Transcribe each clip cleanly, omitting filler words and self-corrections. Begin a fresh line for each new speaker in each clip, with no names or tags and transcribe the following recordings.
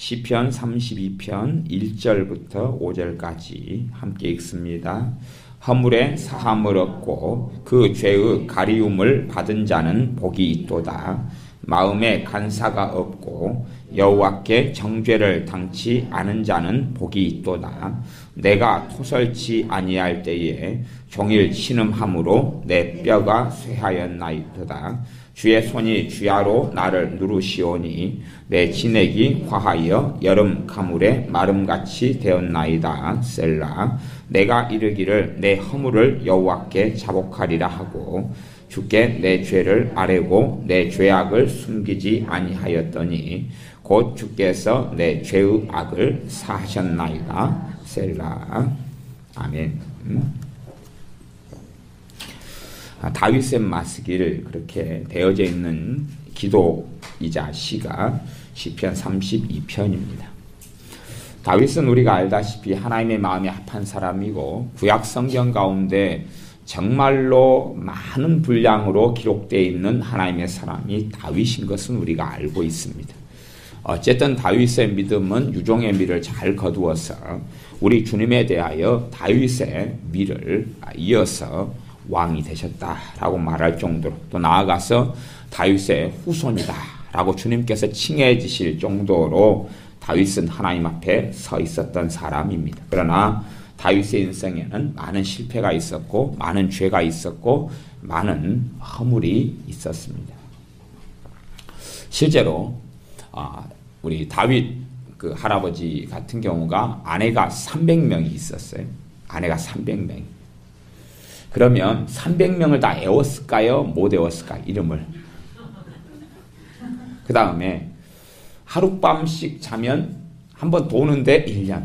시편 32편 1절부터 5절까지 함께 읽습니다. 허물에 사함을 얻고 그 죄의 가리움을 받은 자는 복이 있도다. 마음에 간사가 없고 여호와께 정죄를 당치 않은 자는 복이 있도다. 내가 토설치 아니할 때에 종일 신음함으로 내 뼈가 쇠하였나이도다. 주의 손이 주야로 나를 누르시오니 내 진액이 화하여 여름 가물에 마름같이 되었나이다. 셀라. 내가 이르기를 내 허물을 여호와께 자복하리라 하고 주께 내 죄를 아뢰고 내 죄악을 숨기지 아니하였더니 곧 주께서 내 죄의 악을 사하셨나이다. 셀라. 아멘. 다윗의 마스길 그렇게 되어져 있는 기도이자 시가 시편 32편입니다. 다윗은 우리가 알다시피 하나님의 마음에 합한 사람이고 구약 성경 가운데 정말로 많은 분량으로 기록되어 있는 하나님의 사람이 다윗인 것은 우리가 알고 있습니다. 어쨌든 다윗의 믿음은 유종의 미를 잘 거두어서 우리 주님에 대하여 다윗의 미를 이어서 왕이 되셨다라고 말할 정도로, 또 나아가서 다윗의 후손이다라고 주님께서 칭해 주실 정도로 다윗은 하나님 앞에 서 있었던 사람입니다. 그러나 다윗의 인생에는 많은 실패가 있었고 많은 죄가 있었고 많은 허물이 있었습니다. 실제로 우리 다윗 그 할아버지 같은 경우가 아내가 300명이 있었어요. 아내가 300명. 그러면 300명을 다 애웠을까요? 못 애웠을까요? 이름을. 그 다음에 하룻밤씩 자면 한번 도는데 1년.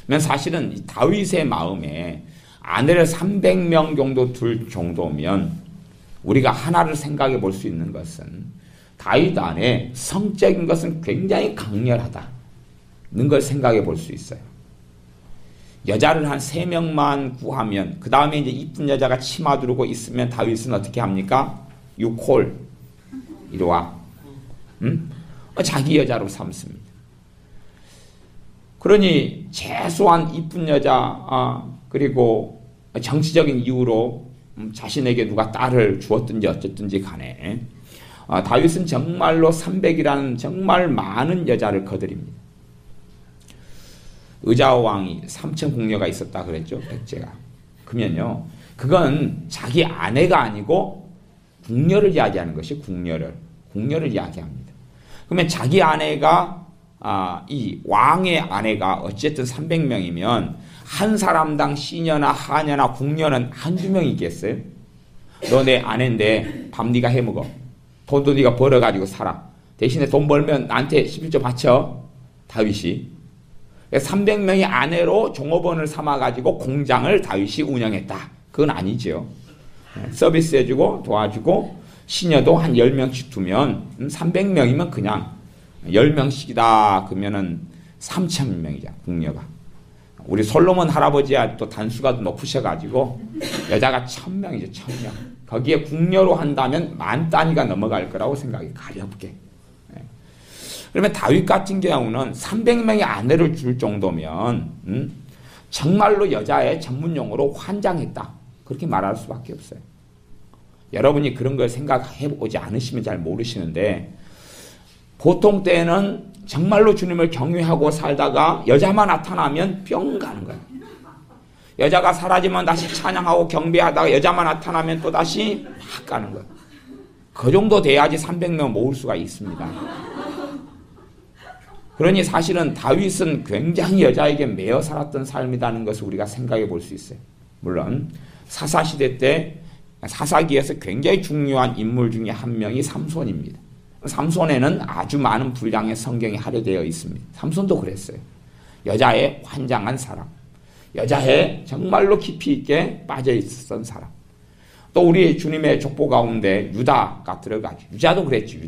그러면 사실은 다윗의 마음에 아내를 300명 정도 둘 정도면 우리가 하나를 생각해 볼 수 있는 것은 다윗 안에 성적인 것은 굉장히 강렬하다는 걸 생각해 볼 수 있어요. 여자를 한 3명만 구하면 그 다음에 이제 이쁜 여자가 치마 두르고 있으면 다윗은 어떻게 합니까? You call. 이리 와. 자기 여자로 삼습니다. 그러니 최소한 이쁜 여자 그리고 정치적인 이유로 자신에게 누가 딸을 주었든지 어쨌든지 간에 다윗은 정말로 300이라는 정말 많은 여자를 거드립니다. 의자왕이 3천 궁녀가 있었다 그랬죠. 백제가. 그러면요. 그건 자기 아내가 아니고 궁녀를 이야기하는 것이 궁녀를 이야기합니다. 그러면 자기 아내가 이 왕의 아내가 어쨌든 300명이면 한 사람당 시녀나 하녀나 궁녀는 한두 명이겠어요? 너 내 아내인데 밥 네가 해먹어. 돈도 네가 벌어가지고 살아. 대신에 돈 벌면 나한테 11조 바쳐. 다윗이. 300명의 아내로 종업원을 삼아가지고 공장을 다윗이 운영했다. 그건 아니죠. 서비스해주고 도와주고 시녀도 한 10명씩 두면 300명이면 그냥 10명씩이다. 그러면은 3,000명이죠. 궁녀가. 우리 솔로몬 할아버지야 또 단수가 높으셔가지고 여자가 1,000명이죠. 1,000명. 거기에 궁녀로 한다면 10,000단위가 넘어갈 거라고 생각이 가볍게. 그러면 다윗 같은 경우는 300명의 아내를 줄 정도면 정말로 여자의 전문 용어로 환장했다. 그렇게 말할 수밖에 없어요. 여러분이 그런 걸 생각해 보지 않으시면 잘 모르시는데 보통 때는 정말로 주님을 경외하고 살다가 여자만 나타나면 뿅 가는 거예요. 여자가 사라지면 다시 찬양하고 경배하다가 여자만 나타나면 또 다시 막 가는 거예요. 그 정도 돼야지 300명 모을 수가 있습니다. 그러니 사실은 다윗은 굉장히 여자에게 매여 살았던 삶이라는 것을 우리가 생각해 볼 수 있어요. 물론 사사시대 때 사사기에서 굉장히 중요한 인물 중에 한 명이 삼손입니다. 삼손에는 아주 많은 분량의 성경이 할애되어 있습니다. 삼손도 그랬어요. 여자의 환장한 사람, 여자의 정말로 깊이 있게 빠져 있었던 사람. 또 우리 주님의 족보 가운데 유다가 들어가죠. 유다도 그랬죠.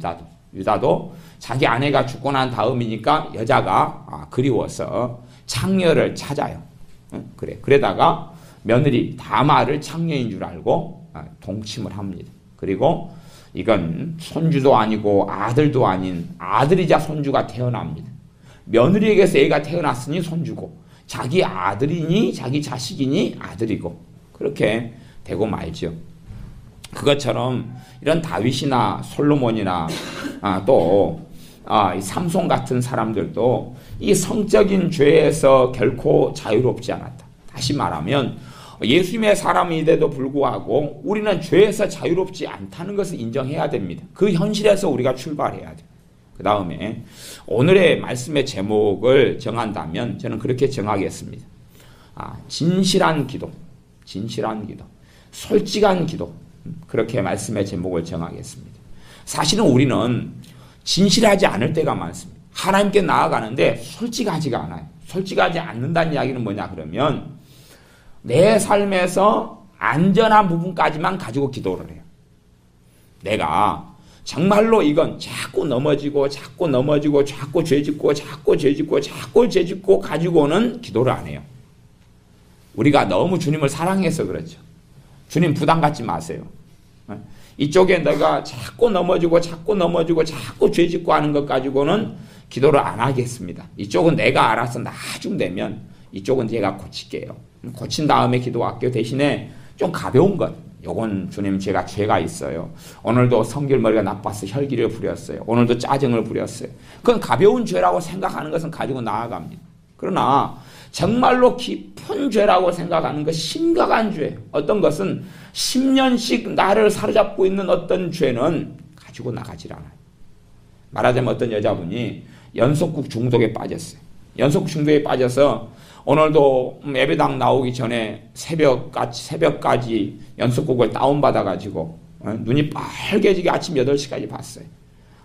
유다도 자기 아내가 죽고 난 다음이니까 여자가 그리워서 창녀를 찾아요. 그러다가 며느리 다마를 창녀인 줄 알고 동침을 합니다. 그리고 이건 손주도 아니고 아들도 아닌 아들이자 손주가 태어납니다. 며느리에게서 애가 태어났으니 손주고 자기 아들이니 자기 자식이니 아들이고 그렇게 되고 말죠. 그것처럼 이런 다윗이나 솔로몬이나 이 삼손 같은 사람들도 이 성적인 죄에서 결코 자유롭지 않았다. 다시 말하면 예수님의 사람인데도 불구하고 우리는 죄에서 자유롭지 않다는 것을 인정해야 됩니다. 그 현실에서 우리가 출발해야 돼요. 그 다음에 오늘의 말씀의 제목을 정한다면 저는 그렇게 정하겠습니다. 진실한 기도, 진실한 기도, 솔직한 기도, 그렇게 말씀의 제목을 정하겠습니다. 사실은 우리는 진실하지 않을 때가 많습니다. 하나님께 나아가는데 솔직하지가 않아요. 솔직하지 않는다는 이야기는 뭐냐 그러면 내 삶에서 안전한 부분까지만 가지고 기도를 해요. 내가 정말로 이건 자꾸 넘어지고 자꾸 넘어지고 자꾸 죄짓고 자꾸 죄짓고 자꾸 죄짓고 가지고는 기도를 안 해요. 우리가 너무 주님을 사랑해서 그렇죠. 주님 부담 갖지 마세요. 이쪽에 내가 자꾸 넘어지고 자꾸 넘어지고 자꾸 죄짓고 하는 것 가지고는 기도를 안 하겠습니다. 이쪽은 내가 알아서 나중 되면 이쪽은 제가 고칠게요. 고친 다음에 기도할게요. 대신에 좀 가벼운 것. 요건 주님 제가 죄가 있어요. 오늘도 성결머리가 나빠서 혈기를 부렸어요. 오늘도 짜증을 부렸어요. 그건 가벼운 죄라고 생각하는 것은 가지고 나아갑니다. 그러나 정말로 깊은 죄라고 생각하는 것, 심각한 죄, 어떤 것은 10년씩 나를 사로잡고 있는 어떤 죄는 가지고 나가질 않아요. 말하자면 어떤 여자분이 연속국 중독에 빠졌어요. 연속국 중독에 빠져서 오늘도 예배당 나오기 전에 새벽까지 연속국을 다운받아가지고 눈이 빨개지게 아침 8시까지 봤어요.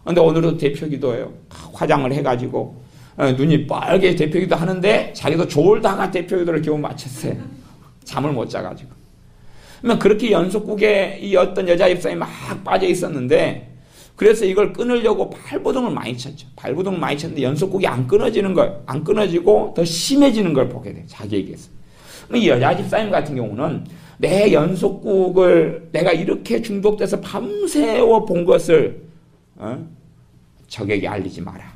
근데 오늘도 대표기도예요. 화장을 해가지고 눈이 빨개 대표기도 하는데 자기도 졸다가 대표기도를 겨우 마쳤어요. 잠을 못 자가지고. 그러면 그렇게 연속국에 이 어떤 여자 입사에 막 빠져 있었는데 그래서 이걸 끊으려고 발버둥을 많이 쳤죠. 발버둥을 많이 쳤는데 연속국이 안 끊어지는 걸, 안 끊어지고 더 심해지는 걸 보게 돼요. 자기에게서. 이 여자 집사님 같은 경우는 내 연속국을 내가 이렇게 중독돼서 밤새워 본 것을 적에게 알리지 마라.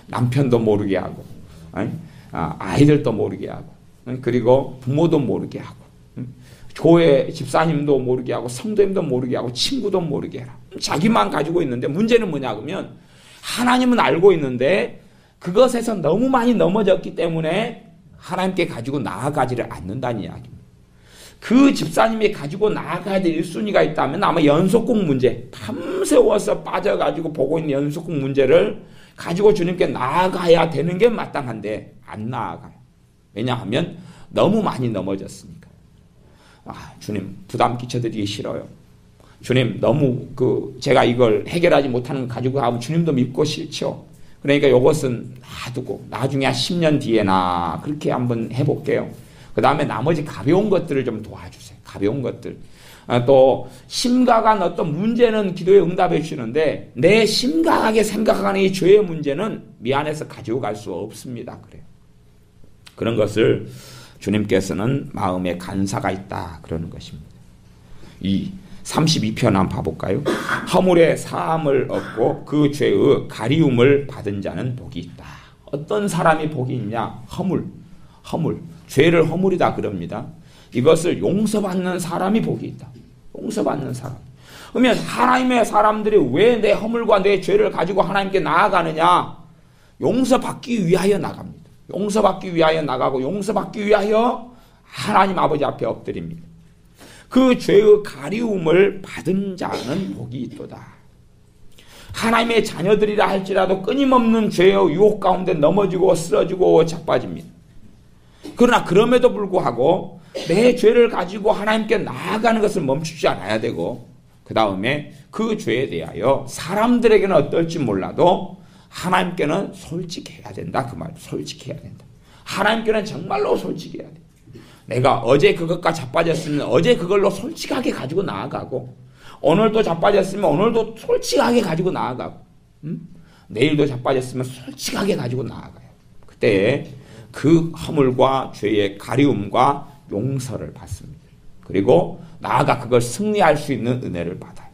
남편도 모르게 하고 아이들도 모르게 하고 그리고 부모도 모르게 하고 교회 집사님도 모르게 하고 성도님도 모르게 하고 친구도 모르게 해라. 자기만 가지고 있는데 문제는 뭐냐 그러면 하나님은 알고 있는데 그것에서 너무 많이 넘어졌기 때문에 하나님께 가지고 나아가지를 않는다는 이야기입니다. 그 집사님이 가지고 나아가야 될 1순위가 있다면 아마 연속국 문제, 밤새워서 빠져가지고 보고 있는 연속국 문제를 가지고 주님께 나아가야 되는 게 마땅한데 안 나아가요. 왜냐하면 너무 많이 넘어졌으니까. 주님 부담 끼쳐드리기 싫어요. 주님 너무 제가 이걸 해결하지 못하는 거 가지고 가면 주님도 믿고 싫죠. 그러니까 이것은 놔두고 나중에 한 10년 뒤에나 그렇게 한번 해볼게요. 그 다음에 나머지 가벼운 것들을 좀 도와주세요. 가벼운 것들. 또 심각한 어떤 문제는 기도에 응답해 주시는데 내 심각하게 생각하는 이 죄의 문제는 미안해서 가지고 갈 수 없습니다. 그래요. 그런 것을 주님께서는 마음에 간사가 있다 그러는 것입니다. 이 32편 한번 봐볼까요? 허물의 사함을 얻고 그 죄의 가리움을 받은 자는 복이 있다. 어떤 사람이 복이 있냐? 허물. 죄를 허물이다 그럽니다. 이것을 용서받는 사람이 복이 있다. 용서받는 사람. 그러면 하나님의 사람들이 왜 내 허물과 내 죄를 가지고 하나님께 나아가느냐? 용서받기 위하여 나갑니다. 용서받기 위하여 나가고 용서받기 위하여 하나님 아버지 앞에 엎드립니다. 그 죄의 가리움을 받은 자는 복이 있도다. 하나님의 자녀들이라 할지라도 끊임없는 죄의 유혹 가운데 넘어지고 쓰러지고 자빠집니다. 그러나 그럼에도 불구하고 내 죄를 가지고 하나님께 나아가는 것을 멈추지 않아야 되고 그 다음에 그 죄에 대하여 사람들에게는 어떨지 몰라도 하나님께는 솔직해야 된다. 그 말, 솔직해야 된다. 하나님께는 정말로 솔직해야 돼. 내가 어제 그것과 자빠졌으면 어제 그걸로 솔직하게 가지고 나아가고 오늘도 자빠졌으면 오늘도 솔직하게 가지고 나아가고 내일도 자빠졌으면 솔직하게 가지고 나아가요. 그때 그 허물과 죄의 가리움과 용서를 받습니다. 그리고 나아가 그걸 승리할 수 있는 은혜를 받아요.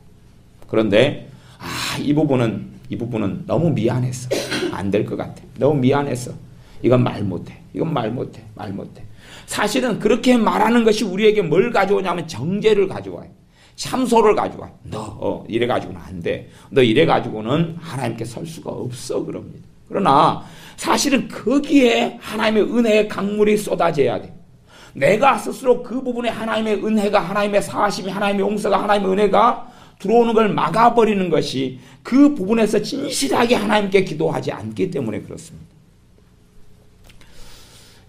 그런데 이 부분은 너무 미안했어. 안 될 것 같아. 너무 미안했어. 이건 말 못해. 말 못해. 사실은 그렇게 말하는 것이 우리에게 뭘 가져오냐면 정죄를 가져와요. 참소를 가져와. 너 이래 가지고는 안 돼. 너 이래 가지고는 하나님께 설 수가 없어 그럽니다. 그러나 사실은 거기에 하나님의 은혜의 강물이 쏟아져야 돼. 내가 스스로 그 부분에 하나님의 은혜가, 하나님의 사하심이, 하나님의 용서가, 하나님의 은혜가 들어오는 걸 막아버리는 것이 그 부분에서 진실하게 하나님께 기도하지 않기 때문에 그렇습니다.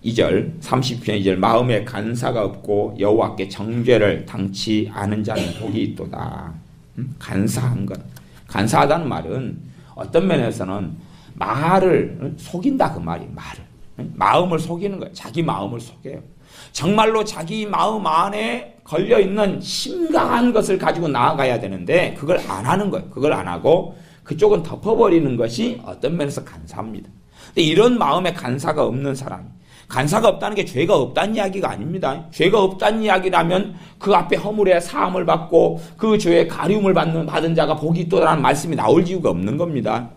2절 30편 2절 마음에 간사가 없고 여호와께 정죄를 당치 않은 자는 복이 있도다. 간사한 것. 간사하다는 말은 어떤 면에서는 말을 속인다 그 말이 말을. 마음을 속이는 거예요. 자기 마음을 속여요. 정말로 자기 마음 안에 걸려있는 심각한 것을 가지고 나아가야 되는데 그걸 안 하는 거예요. 그걸 안 하고 그쪽은 덮어버리는 것이 어떤 면에서 간사합니다. 근데 이런 마음에 간사가 없는 사람, 간사가 없다는 게 죄가 없다는 이야기가 아닙니다. 죄가 없다는 이야기라면 그 앞에 허물에 사함을 받고 그 죄의 가리움을 받은 자가 복이 있도다라는 말씀이 나올 이유가 없는 겁니다.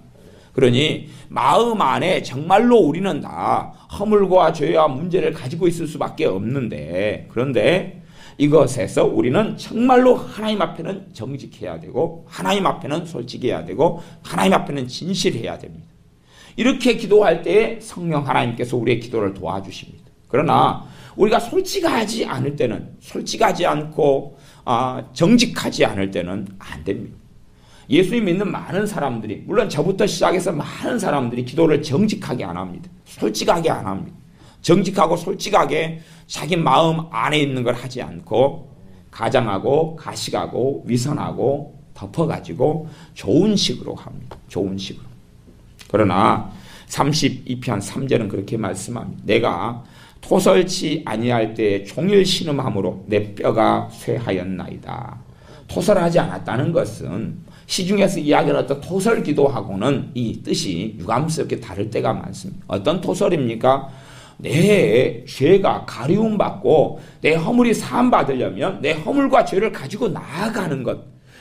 그러니 마음 안에 정말로 우리는 다 허물과 죄와 문제를 가지고 있을 수밖에 없는데, 그런데 이것에서 우리는 정말로 하나님 앞에는 정직해야 되고 하나님 앞에는 솔직해야 되고 하나님 앞에는 진실해야 됩니다. 이렇게 기도할 때에 성령 하나님께서 우리의 기도를 도와주십니다. 그러나 우리가 솔직하지 않을 때는, 솔직하지 않고 정직하지 않을 때는 안 됩니다. 예수님 믿는 많은 사람들이, 물론 저부터 시작해서 많은 사람들이 기도를 정직하게 안 합니다. 솔직하게 안 합니다. 정직하고 솔직하게 자기 마음 안에 있는 걸 하지 않고 가장하고 가식하고 위선하고 덮어가지고 좋은 식으로 합니다. 좋은 식으로. 그러나 32편 3절은 그렇게 말씀합니다. 내가 토설치 아니할 때 종일 신음함으로 내 뼈가 쇠하였나이다. 토설하지 않았다는 것은 시중에서 이야기하는 어떤 토설 기도하고는 이 뜻이 유감스럽게 다를 때가 많습니다. 어떤 토설입니까? 내 죄가 가리움받고 내 허물이 사함받으려면 내 허물과 죄를 가지고 나아가는 것,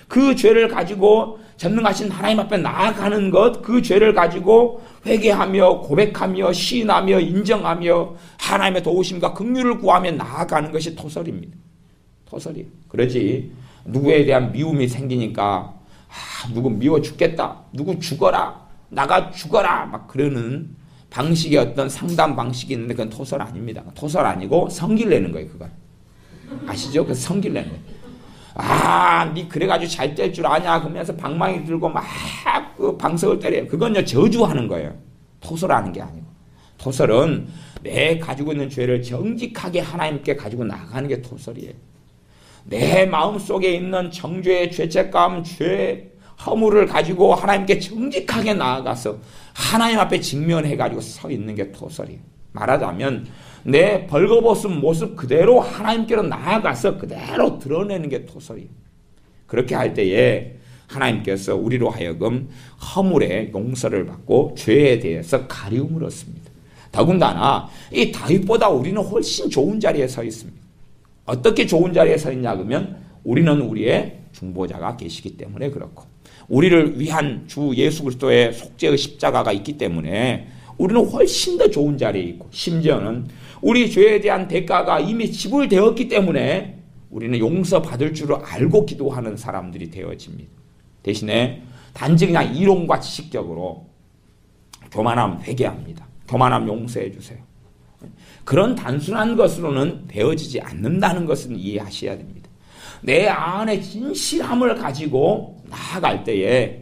그 죄를 가지고 전능하신 하나님 앞에 나아가는 것, 그 죄를 가지고 회개하며 고백하며 시인하며 인정하며 하나님의 도우심과 긍휼을 구하며 나아가는 것이 토설입니다. 토설이에요. 그러지 누구에 대한 미움이 생기니까 누구 미워 죽겠다, 누구 죽어라, 나가 죽어라 막 그러는 방식의 어떤 상담 방식이 있는데 그건 토설 아닙니다. 토설 아니고 성질 내는 거예요. 그건 아시죠? 그 성질 내는 거예요. 니 그래가지고 잘 될 줄 아냐 그러면서 방망이 들고 막 그 방석을 때려요. 그건요 저주하는 거예요. 토설하는 게 아니고, 토설은 내 가지고 있는 죄를 정직하게 하나님께 가지고 나가는 게 토설이에요. 내 마음속에 있는 정죄의 죄책감, 죄, 허물을 가지고 하나님께 정직하게 나아가서 하나님 앞에 직면해가지고 서 있는 게 토설이에요. 말하자면 내 벌거벗은 모습 그대로 하나님께로 나아가서 그대로 드러내는 게 토설이에요. 그렇게 할 때에 하나님께서 우리로 하여금 허물의 용서를 받고 죄에 대해서 가리움을 얻습니다. 더군다나 이 다윗보다 우리는 훨씬 좋은 자리에 서 있습니다. 어떻게 좋은 자리에 서 있냐 그러면 우리는 우리의 중보자가 계시기 때문에 그렇고, 우리를 위한 주 예수 그리스도의 속죄의 십자가가 있기 때문에 우리는 훨씬 더 좋은 자리에 있고, 심지어는 우리 죄에 대한 대가가 이미 지불되었기 때문에 우리는 용서받을 줄을 알고 기도하는 사람들이 되어집니다. 대신에 단지 그냥 이론과 지식적으로 교만함 회개합니다. 교만함 용서해 주세요. 그런 단순한 것으로는 되어지지 않는다는 것은 이해하셔야 됩니다. 내 안에 진실함을 가지고 나아갈 때에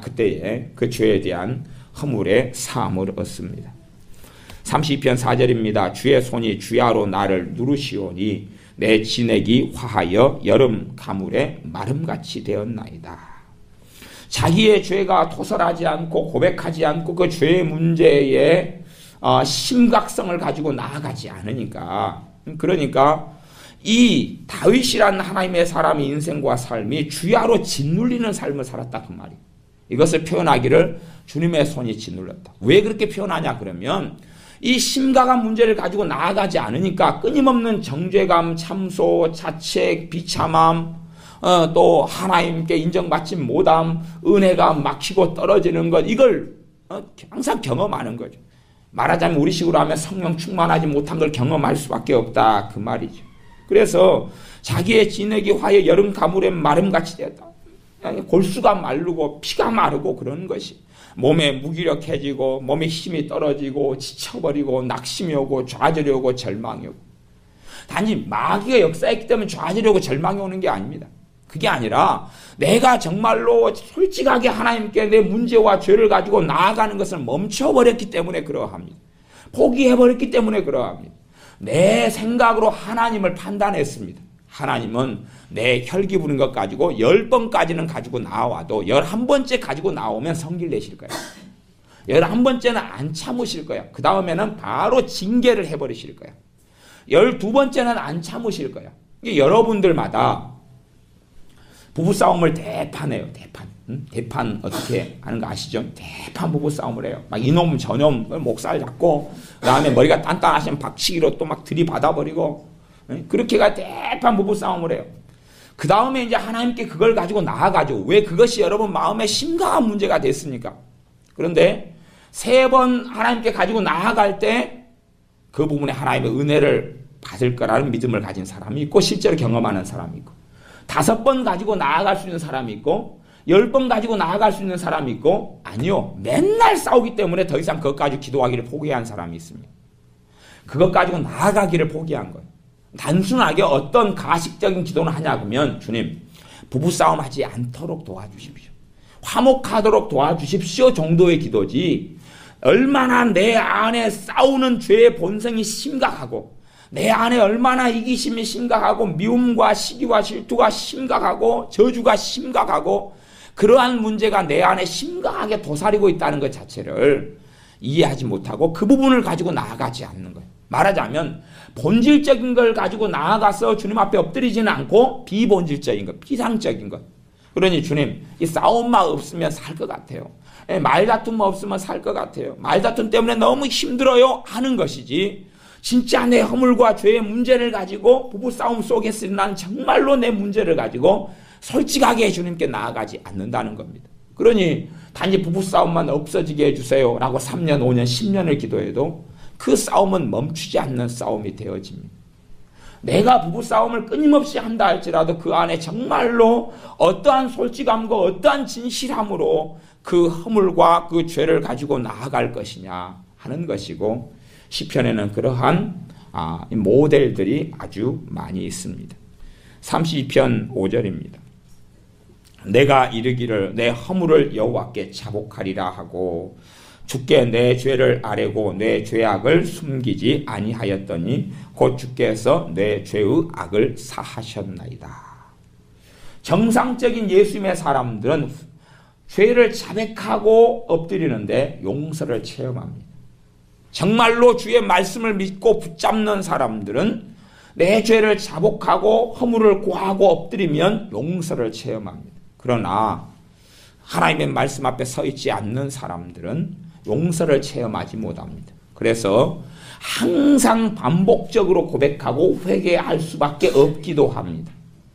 그때에 그 죄에 대한 허물의 사함을 얻습니다. 32편 4절입니다. 주의 손이 주야로 나를 누르시오니 내 진액이 화하여 여름 가물에 마름같이 되었나이다. 자기의 죄가 토설하지 않고 고백하지 않고 그 죄의 문제에 심각성을 가지고 나아가지 않으니까, 그러니까 이 다윗이라는 하나님의 사람의 인생과 삶이 주야로 짓눌리는 삶을 살았다 그 말이에요. 이것을 표현하기를 주님의 손이 짓눌렀다. 왜 그렇게 표현하냐 그러면 이 심각한 문제를 가지고 나아가지 않으니까 끊임없는 정죄감, 참소, 자책, 비참함, 또 하나님께 인정받지 못함, 은혜가 막히고 떨어지는 것, 이걸 항상 경험하는 거죠. 말하자면 우리 식으로 하면 성령 충만하지 못한 걸 경험할 수밖에 없다, 그 말이죠. 그래서 자기의 진액이 화에 여름 가물에 마름같이 되었다. 골수가 마르고 피가 마르고 그러는 것이, 몸에 무기력해지고 몸에 힘이 떨어지고 지쳐버리고 낙심이 오고 좌절이 오고 절망이 오고. 단지 마귀가 역사했기 때문에 좌절이 오고 절망이 오는 게 아닙니다. 그게 아니라 내가 정말로 솔직하게 하나님께 내 문제와 죄를 가지고 나아가는 것을 멈춰버렸기 때문에 그러합니다. 포기해버렸기 때문에 그러합니다. 내 생각으로 하나님을 판단했습니다. 하나님은 내 혈기 부는 것 가지고 10번까지는 가지고 나와도 11번째 가지고 나오면 성질 내실 거예요. 11번째는 안 참으실 거예요. 그 다음에는 바로 징계를 해버리실 거예요. 12번째는 안 참으실 거예요. 여러분들마다 부부싸움을 대판해요. 대판 어떻게 하는 거 아시죠? 대판 부부싸움을 해요. 막 이놈 저놈 목살 잡고, 그 다음에 머리가 단단하시면 박치기로 또 막 들이받아버리고, 그렇게가 대판 부부싸움을 해요. 그 다음에 이제 하나님께 그걸 가지고 나아가죠. 왜 그것이 여러분 마음에 심각한 문제가 됐습니까? 그런데 3번 하나님께 가지고 나아갈 때 그 부분에 하나님의 은혜를 받을 거라는 믿음을 가진 사람이 있고, 실제로 경험하는 사람이 있고, 5번 가지고 나아갈 수 있는 사람이 있고, 10번 가지고 나아갈 수 있는 사람이 있고, 아니요, 맨날 싸우기 때문에 더 이상 그것 가지고 기도하기를 포기한 사람이 있습니다. 그것 가지고 나아가기를 포기한 거예요. 단순하게 어떤 가식적인 기도는 하냐면, 주님, 부부싸움 하지 않도록 도와주십시오, 화목하도록 도와주십시오 정도의 기도지, 얼마나 내 안에 싸우는 죄의 본성이 심각하고, 내 안에 얼마나 이기심이 심각하고, 미움과 시기와 질투가 심각하고, 저주가 심각하고, 그러한 문제가 내 안에 심각하게 도사리고 있다는 것 자체를 이해하지 못하고 그 부분을 가지고 나아가지 않는 거예요. 말하자면 본질적인 걸 가지고 나아가서 주님 앞에 엎드리지는 않고 비본질적인 것, 피상적인 것. 그러니 주님, 이 싸움만 없으면 살 것 같아요. 말다툼만 없으면 살 것 같아요. 말다툼 때문에 너무 힘들어요 하는 것이지, 진짜 내 허물과 죄의 문제를 가지고 부부싸움 속에서 난 정말로 내 문제를 가지고 솔직하게 주님께 나아가지 않는다는 겁니다. 그러니 단지 부부싸움만 없어지게 해주세요 라고 3년, 5년, 10년을 기도해도 그 싸움은 멈추지 않는 싸움이 되어집니다. 내가 부부싸움을 끊임없이 한다 할지라도 그 안에 정말로 어떠한 솔직함과 어떠한 진실함으로 그 허물과 그 죄를 가지고 나아갈 것이냐 하는 것이고, 시편에는 그러한 모델들이 아주 많이 있습니다. 32편 5절입니다. 내가 이르기를 내 허물을 여호와께 자복하리라 하고 주께 내 죄를 아뢰고 내 죄악을 숨기지 아니하였더니 곧 주께서 내 죄의 악을 사하셨나이다. 정상적인 예수님의 사람들은 죄를 자백하고 엎드리는데 용서를 체험합니다. 정말로 주의 말씀을 믿고 붙잡는 사람들은 내 죄를 자복하고 허물을 고하고 엎드리면 용서를 체험합니다. 그러나 하나님의 말씀 앞에 서 있지 않는 사람들은 용서를 체험하지 못합니다. 그래서 항상 반복적으로 고백하고 회개할 수밖에 없기도 합니다.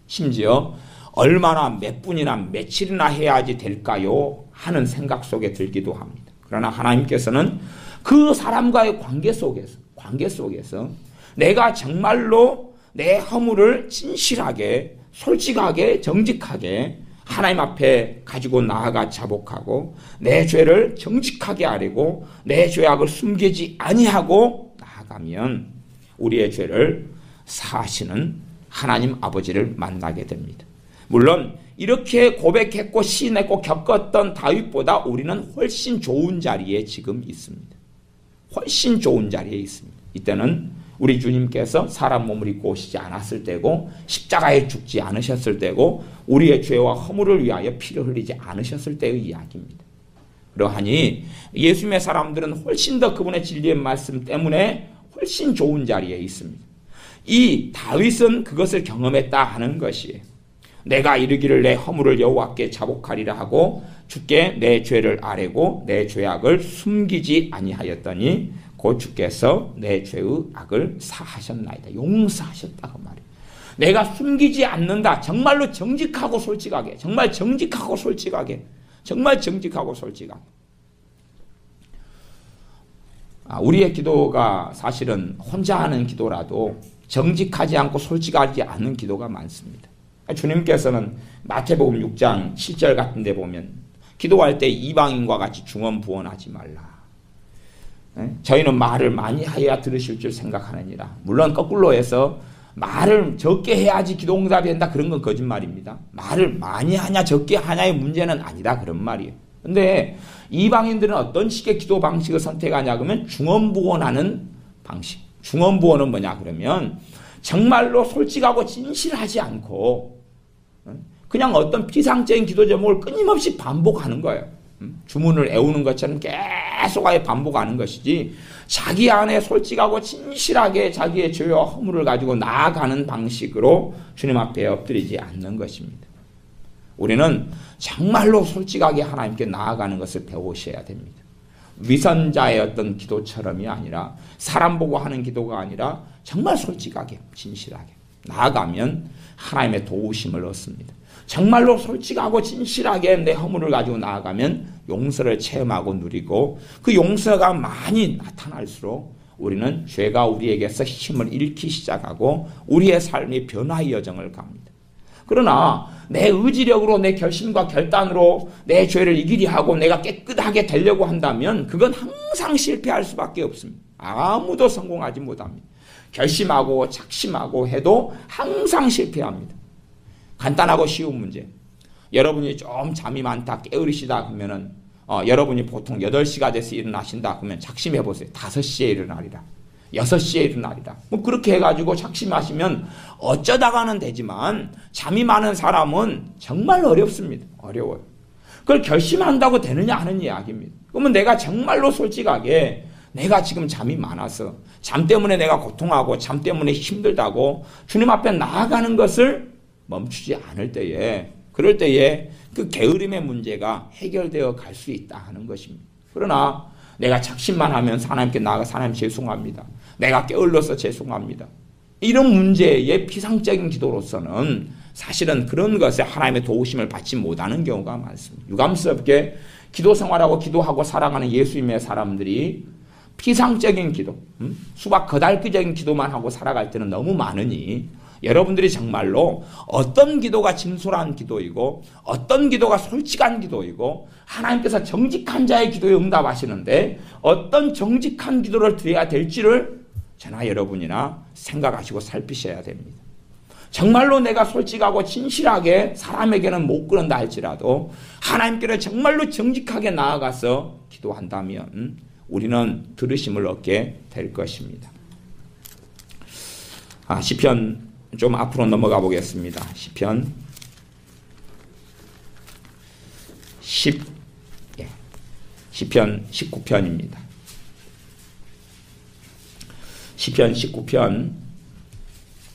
심지어 얼마나 몇 분이나 며칠이나 해야지 될까요? 하는 생각 속에 들기도 합니다. 그러나 하나님께서는 그 사람과의 관계 속에서 내가 정말로 내 허물을 진실하게, 솔직하게, 정직하게 하나님 앞에 가지고 나아가 자복하고 내 죄를 정직하게 아뢰고 내 죄악을 숨기지 아니하고 나아가면 우리의 죄를 사하시는 하나님 아버지를 만나게 됩니다. 물론 이렇게 고백했고 시인했고 겪었던 다윗보다 우리는 훨씬 좋은 자리에 지금 있습니다. 훨씬 좋은 자리에 있습니다. 이때는 우리 주님께서 사람 몸을 입고 오시지 않았을 때고 십자가에 죽지 않으셨을 때고 우리의 죄와 허물을 위하여 피를 흘리지 않으셨을 때의 이야기입니다. 그러하니 예수님의 사람들은 훨씬 더 그분의 진리의 말씀 때문에 훨씬 좋은 자리에 있습니다. 이 다윗은 그것을 경험했다 하는 것이에요. 내가 이르기를 내 허물을 여호와께 자복하리라 하고 주께 내 죄를 아뢰고 내 죄악을 숨기지 아니하였더니 곧 주께서 내 죄의 악을 사하셨나이다. 용서하셨다고 말이에요. 내가 숨기지 않는다. 정말로 정직하고 솔직하게. 정말 정직하고 솔직하게. 정말 정직하고 솔직하게. 우리의 기도가 사실은 혼자 하는 기도라도 정직하지 않고 솔직하지 않은 기도가 많습니다. 주님께서는 마태복음 6장 7절 같은 데 보면 기도할 때 이방인과 같이 중언부언하지 말라. 저희는 말을 많이 하여야 들으실 줄 생각하느니라. 물론 거꾸로 해서 말을 적게 해야지 기도 응답이 된다. 그런 건 거짓말입니다. 말을 많이 하냐 적게 하냐의 문제는 아니다. 그런 말이에요. 근데 이방인들은 어떤 식의 기도 방식을 선택하냐 그러면 중언부언하는 방식. 중언부언은 뭐냐 그러면 정말로 솔직하고 진실하지 않고 그냥 어떤 피상적인 기도 제목을 끊임없이 반복하는 거예요. 주문을 외우는 것처럼 계속 아예 반복하는 것이지 자기 안에 솔직하고 진실하게 자기의 죄와 허물을 가지고 나아가는 방식으로 주님 앞에 엎드리지 않는 것입니다. 우리는 정말로 솔직하게 하나님께 나아가는 것을 배우셔야 됩니다. 위선자의 어떤 기도처럼이 아니라 사람 보고 하는 기도가 아니라 정말 솔직하게 진실하게 나아가면 하나님의 도우심을 얻습니다. 정말로 솔직하고 진실하게 내 허물을 가지고 나아가면 용서를 체험하고 누리고 그 용서가 많이 나타날수록 우리는 죄가 우리에게서 힘을 잃기 시작하고 우리의 삶이 변화의 여정을 갑니다. 그러나 내 의지력으로 내 결심과 결단으로 내 죄를 이기려 하고 내가 깨끗하게 되려고 한다면 그건 항상 실패할 수밖에 없습니다. 아무도 성공하지 못합니다. 결심하고 작심하고 해도 항상 실패합니다. 간단하고 쉬운 문제. 여러분이 좀 잠이 많다 깨어리시다 그러면은 여러분이 보통 8시가 돼서 일어나신다 그러면 작심해 보세요. 5시에 일어나리라. 6시에 일어나리라. 뭐 그렇게 해가지고 작심하시면 어쩌다가는 되지만 잠이 많은 사람은 정말 어렵습니다. 어려워요. 그걸 결심한다고 되느냐 하는 이야기입니다. 그러면 내가 정말로 솔직하게 내가 지금 잠이 많아서 잠 때문에 내가 고통하고 잠 때문에 힘들다고 주님 앞에 나아가는 것을 멈추지 않을 때에 그럴 때에 그 게으름의 문제가 해결되어 갈 수 있다 하는 것입니다. 그러나 내가 작심만 하면 하나님께 나아가 하나님 죄송합니다. 내가 게을러서 죄송합니다. 이런 문제의 피상적인 기도로서는 사실은 그런 것에 하나님의 도우심을 받지 못하는 경우가 많습니다. 유감스럽게 기도 생활하고 기도하고 살아가는 예수님의 사람들이 피상적인 기도, 수박 거달기적인 기도만 하고 살아갈 때는 너무 많으니 여러분들이 정말로 어떤 기도가 진솔한 기도이고 어떤 기도가 솔직한 기도이고 하나님께서 정직한 자의 기도에 응답하시는데 어떤 정직한 기도를 드려야 될지를 저나 여러분이나 생각하시고 살피셔야 됩니다. 정말로 내가 솔직하고 진실하게 사람에게는 못 그런다 할지라도 하나님께는 정말로 정직하게 나아가서 기도한다면 우리는 들으심을 얻게 될 것입니다. 시편 좀 앞으로 넘어가 보겠습니다. 시편 19편입니다. 시편 19편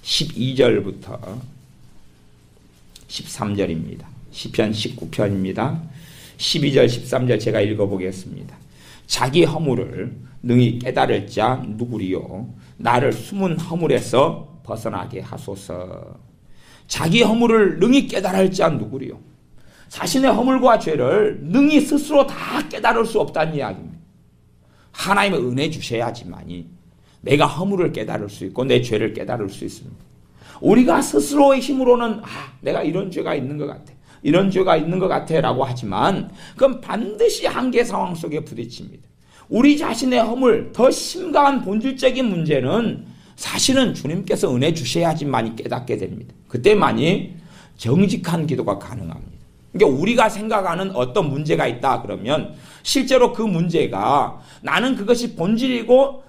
12절부터 13절입니다. 시편 19편입니다. 12절 13절 제가 읽어보겠습니다. 자기 허물을 능히 깨달을 자 누구리요? 나를 숨은 허물에서 벗어나게 하소서. 자기 허물을 능히 깨달을 자 누구리요? 자신의 허물과 죄를 능히 스스로 다 깨달을 수 없다는 이야기입니다. 하나님의 은혜 주셔야지만이 내가 허물을 깨달을 수 있고 내 죄를 깨달을 수 있습니다. 우리가 스스로의 힘으로는 내가 이런 죄가 있는 것 같아. 이런 죄가 있는 것 같아 라고 하지만 그건 반드시 한계 상황 속에 부딪힙니다. 우리 자신의 허물, 더 심각한 본질적인 문제는 사실은 주님께서 은혜 주셔야지만이 깨닫게 됩니다. 그때만이 정직한 기도가 가능합니다. 그러니까 우리가 생각하는 어떤 문제가 있다 그러면 실제로 그 문제가 나는 그것이 본질이고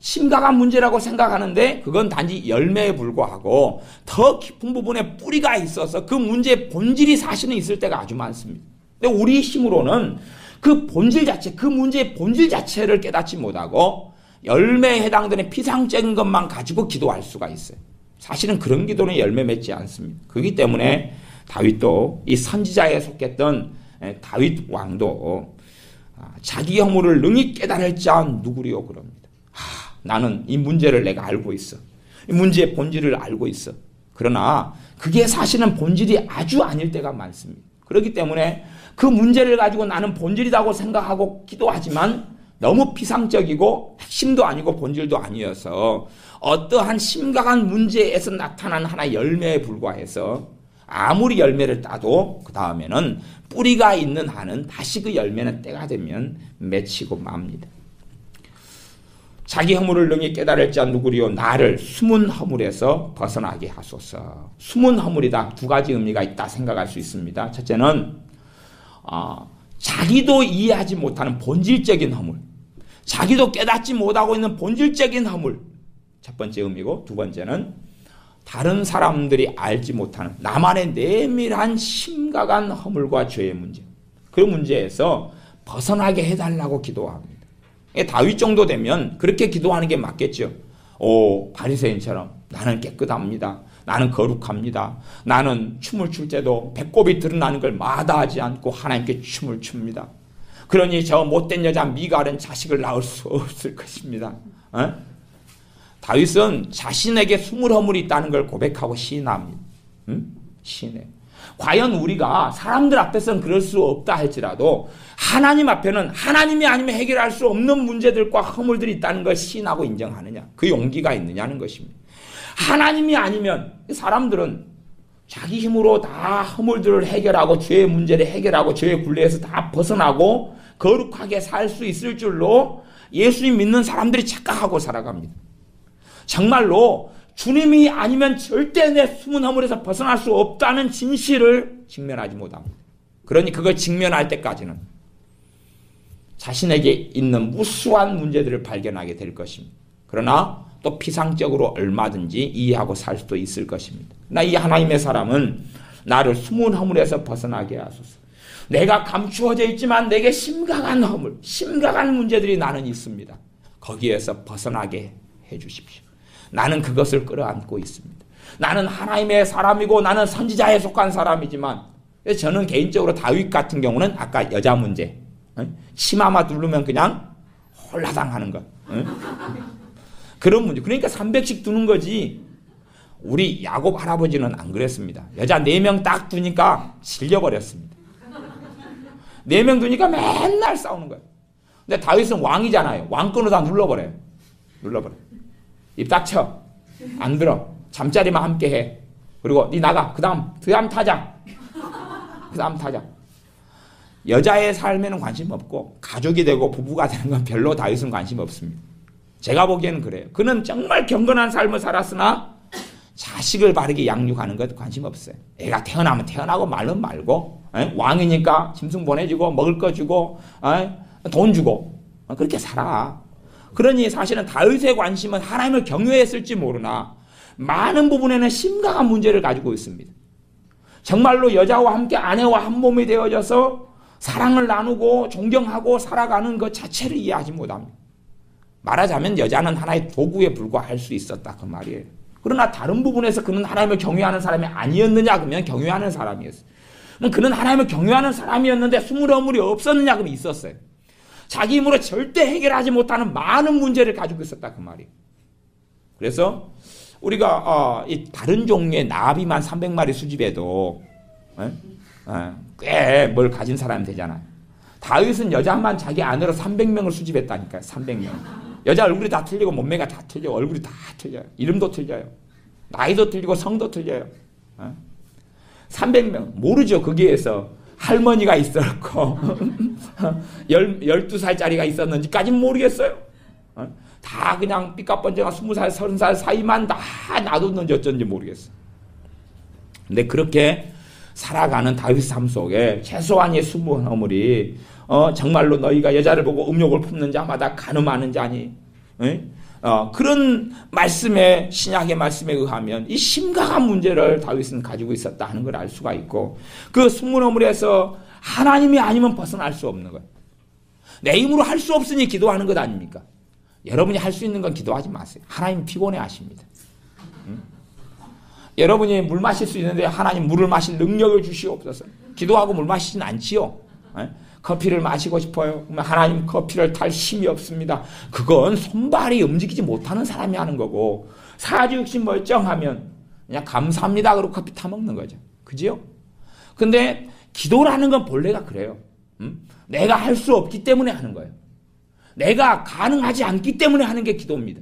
심각한 문제라고 생각하는데 그건 단지 열매에 불과하고 더 깊은 부분에 뿌리가 있어서 그 문제의 본질이 사실은 있을 때가 아주 많습니다. 근데 우리 힘으로는 그 본질 자체, 그 문제의 본질 자체를 깨닫지 못하고 열매에 해당되는 피상적인 것만 가지고 기도할 수가 있어요. 사실은 그런 기도는 열매 맺지 않습니다. 그렇기 때문에 다윗도 이 선지자에 속했던 다윗 왕도 자기 허물을 능히 깨달을 자 누구리요 그럽니다. 나는 이 문제를 내가 알고 있어. 이 문제의 본질을 알고 있어. 그러나 그게 사실은 본질이 아주 아닐 때가 많습니다. 그렇기 때문에 그 문제를 가지고 나는 본질이라고 생각하고 기도하지만 너무 피상적이고 핵심도 아니고 본질도 아니어서 어떠한 심각한 문제에서 나타난 하나의 열매에 불과해서 아무리 열매를 따도 그 다음에는 뿌리가 있는 한은 다시 그 열매는 때가 되면 맺히고 맙니다. 자기 허물을 능히 깨달을 자 누구리요 나를 숨은 허물에서 벗어나게 하소서. 숨은 허물이다. 두 가지 의미가 있다 생각할 수 있습니다. 첫째는 자기도 이해하지 못하는 본질적인 허물, 자기도 깨닫지 못하고 있는 본질적인 허물, 첫 번째 의미고, 두 번째는 다른 사람들이 알지 못하는 나만의 내밀한 심각한 허물과 죄의 문제, 그 문제에서 벗어나게 해달라고 기도합니다. 다윗 정도 되면 그렇게 기도하는 게 맞겠죠. 바리새인처럼 나는 깨끗합니다. 나는 거룩합니다. 나는 춤을 출 때도 배꼽이 드러나는 걸 마다하지 않고 하나님께 춤을 춥니다. 그러니 저 못된 여자 미갈은 자식을 낳을 수 없을 것입니다. 다윗은 자신에게 숨을 허물이 있다는 걸 고백하고 시인합니다. 시인해. 과연 우리가 사람들 앞에서는 그럴 수 없다 할지라도 하나님 앞에는 하나님이 아니면 해결할 수 없는 문제들과 허물들이 있다는 걸 시인하고 인정하느냐, 그 용기가 있느냐는 것입니다. 하나님이 아니면 사람들은 자기 힘으로 다 허물들을 해결하고 죄의 문제를 해결하고 죄의 굴레에서 다 벗어나고 거룩하게 살 수 있을 줄로 예수님 믿는 사람들이 착각하고 살아갑니다. 정말로 주님이 아니면 절대 내 숨은 허물에서 벗어날 수 없다는 진실을 직면하지 못합니다. 그러니 그걸 직면할 때까지는 자신에게 있는 무수한 문제들을 발견하게 될 것입니다. 그러나 또 피상적으로 얼마든지 이해하고 살 수도 있을 것입니다. 나 이 하나님의 사람은 나를 숨은 허물에서 벗어나게 하소서. 내가 감추어져 있지만 내게 심각한 허물, 심각한 문제들이 나는 있습니다. 거기에서 벗어나게 해주십시오. 나는 그것을 끌어안고 있습니다. 나는 하나님의 사람이고 나는 선지자에 속한 사람이지만 저는 개인적으로 다윗 같은 경우는 아까 여자 문제, 치마만 누르면 그냥 홀라당하는 것, 그런 문제. 그러니까 300씩 두는 거지. 우리 야곱 할아버지는 안 그랬습니다. 여자 4명 딱 두니까 질려버렸습니다. 4명 두니까 맨날 싸우는 거예요. 근데 다윗은 왕이잖아요. 왕권으로 다 눌러버려요. 입 닥쳐. 안 들어. 잠자리만 함께 해. 그리고 니 나가. 그 다음 타자. 여자의 삶에는 관심 없고 가족이 되고 부부가 되는 건 별로 다윗은 관심 없습니다. 제가 보기에는 그래요. 그는 정말 경건한 삶을 살았으나 자식을 바르게 양육하는 것 관심 없어요. 애가 태어나면 태어나고 말면 말고, 왕이니까 짐승 보내주고 먹을 거 주고 돈 주고 그렇게 살아. 그러니 사실은 다윗의 관심은 하나님을 경외했을지 모르나 많은 부분에는 심각한 문제를 가지고 있습니다. 정말로 여자와 함께 아내와 한 몸이 되어져서 사랑을 나누고 존경하고 살아가는 것 자체를 이해하지 못합니다. 말하자면 여자는 하나의 도구에 불과할 수 있었다 그 말이에요. 그러나 다른 부분에서 그는 하나님을 경외하는 사람이 아니었느냐 그러면 경외하는 사람이었어요. 그럼 그는 하나님을 경외하는 사람이었는데 숨을 허물이 없었느냐 그러면 있었어요. 자기 힘으로 절대 해결하지 못하는 많은 문제를 가지고 있었다 그 말이에요. 그래서 우리가 이 다른 종류의 나비만 300마리 수집해도 꽤 뭘 가진 사람이 되잖아요. 다윗은 여자만 자기 아내로 300명을 수집했다니까요. 300명. 여자 얼굴이 다 틀리고 몸매가 다 틀려. 얼굴이 다 틀려요. 이름도 틀려요. 나이도 틀리고 성도 틀려요. 300명. 모르죠. 거기에서 할머니가 있었고 12살짜리가 있었는지까지는 모르겠어요. 다 그냥 삐까뻔쩍한 20살, 30살 사이만 다 놔뒀는지 어쩐지 모르겠어요. 근데 그렇게 살아가는 다윗 삶 속에 최소한의 숨은 허물이 정말로 너희가 여자를 보고 음욕을 품는 자마다 간음하는 자니 그런 말씀에 신약의 말씀에 의하면 이 심각한 문제를 다윗은 가지고 있었다 하는 걸 알 수가 있고 그 숨은 허물에서 하나님이 아니면 벗어날 수 없는 거예요. 내 힘으로 할 수 없으니 기도하는 것 아닙니까? 여러분이 할 수 있는 건 기도하지 마세요. 하나님 피곤해 하십니다. 여러분이 물 마실 수 있는데 하나님 물을 마실 능력을 주시옵소서. 기도하고 물 마시진 않지요. 커피를 마시고 싶어요. 그러면 하나님 커피를 탈 힘이 없습니다. 그건 손발이 움직이지 못하는 사람이 하는 거고 사지육신 멀쩡하면 그냥 감사합니다 그러고 커피 타먹는 거죠. 그지요? 근데 기도라는 건 본래가 그래요. 내가 할 수 없기 때문에 하는 거예요. 내가 가능하지 않기 때문에 하는 게 기도입니다.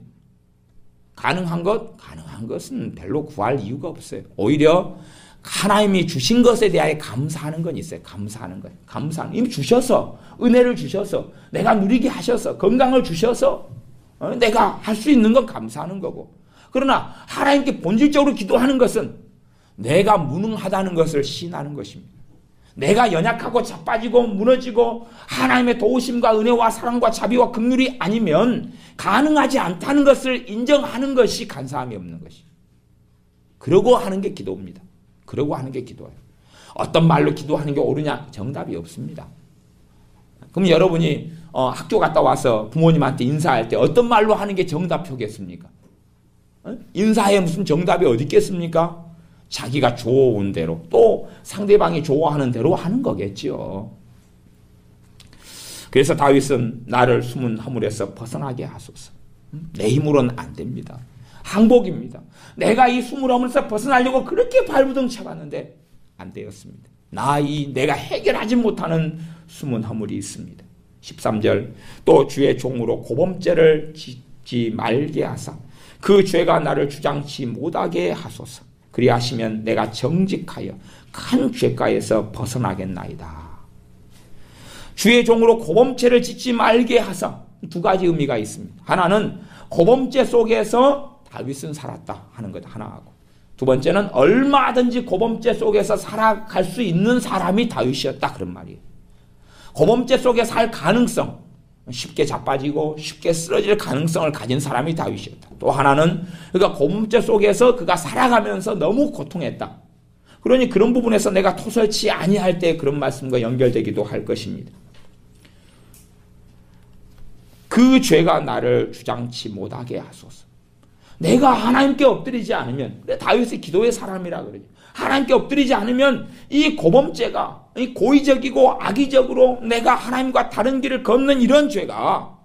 가능한 것은 별로 구할 이유가 없어요. 오히려 하나님이 주신 것에 대하여 감사하는 건 있어요. 감사하는 거예요. 감사하는. 이미 주셔서, 은혜를 주셔서, 내가 누리게 하셔서, 건강을 주셔서, 내가 할 수 있는 건 감사하는 거고. 그러나 하나님께 본질적으로 기도하는 것은 내가 무능하다는 것을 시인하는 것입니다. 내가 연약하고 자빠지고 무너지고 하나님의 도우심과 은혜와 사랑과 자비와 긍휼이 아니면 가능하지 않다는 것을 인정하는 것이 간사함이 없는 것입니다. 그러고 하는 게 기도입니다. 그러고 하는 게 기도예요. 어떤 말로 기도하는 게 옳으냐? 정답이 없습니다. 그럼 여러분이 학교 갔다 와서 부모님한테 인사할 때 어떤 말로 하는 게 정답표겠습니까? 인사에 무슨 정답이 어디 있겠습니까? 자기가 좋은 대로 또 상대방이 좋아하는 대로 하는 거겠죠. 그래서 다윗은 나를 숨은 허물에서 벗어나게 하소서. 내 힘으로는 안 됩니다. 항복입니다. 내가 이 숨은 허물에서 벗어나려고 그렇게 발부둥 쳐봤는데 안 되었습니다. 내가 해결하지 못하는 숨은 허물이 있습니다. 13절 또 주의 종으로 고범죄를 짓지 말게 하사 그 죄가 나를 주장치 못하게 하소서. 그리하시면 내가 정직하여 큰 죄가에서 벗어나겠나이다. 주의 종으로 고범죄를 짓지 말게 하사 두 가지 의미가 있습니다. 하나는 고범죄 속에서 다윗은 살았다 하는 것 하나하고 두 번째는 얼마든지 고범죄 속에서 살아갈 수 있는 사람이 다윗이었다 그런 말이에요. 고범죄 속에 살 가능성, 쉽게 자빠지고 쉽게 쓰러질 가능성을 가진 사람이 다윗이었다. 또 하나는 그가 고범죄 속에서 그가 살아가면서 너무 고통했다. 그러니 그런 부분에서 내가 토설치 아니할 때 그런 말씀과 연결되기도 할 것입니다. 그 죄가 나를 주장치 못하게 하소서. 내가 하나님께 엎드리지 않으면, 다윗의 기도의 사람이라 그러죠. 하나님께 엎드리지 않으면 이 고범죄가 이 고의적이고 악의적으로 내가 하나님과 다른 길을 걷는 이런 죄가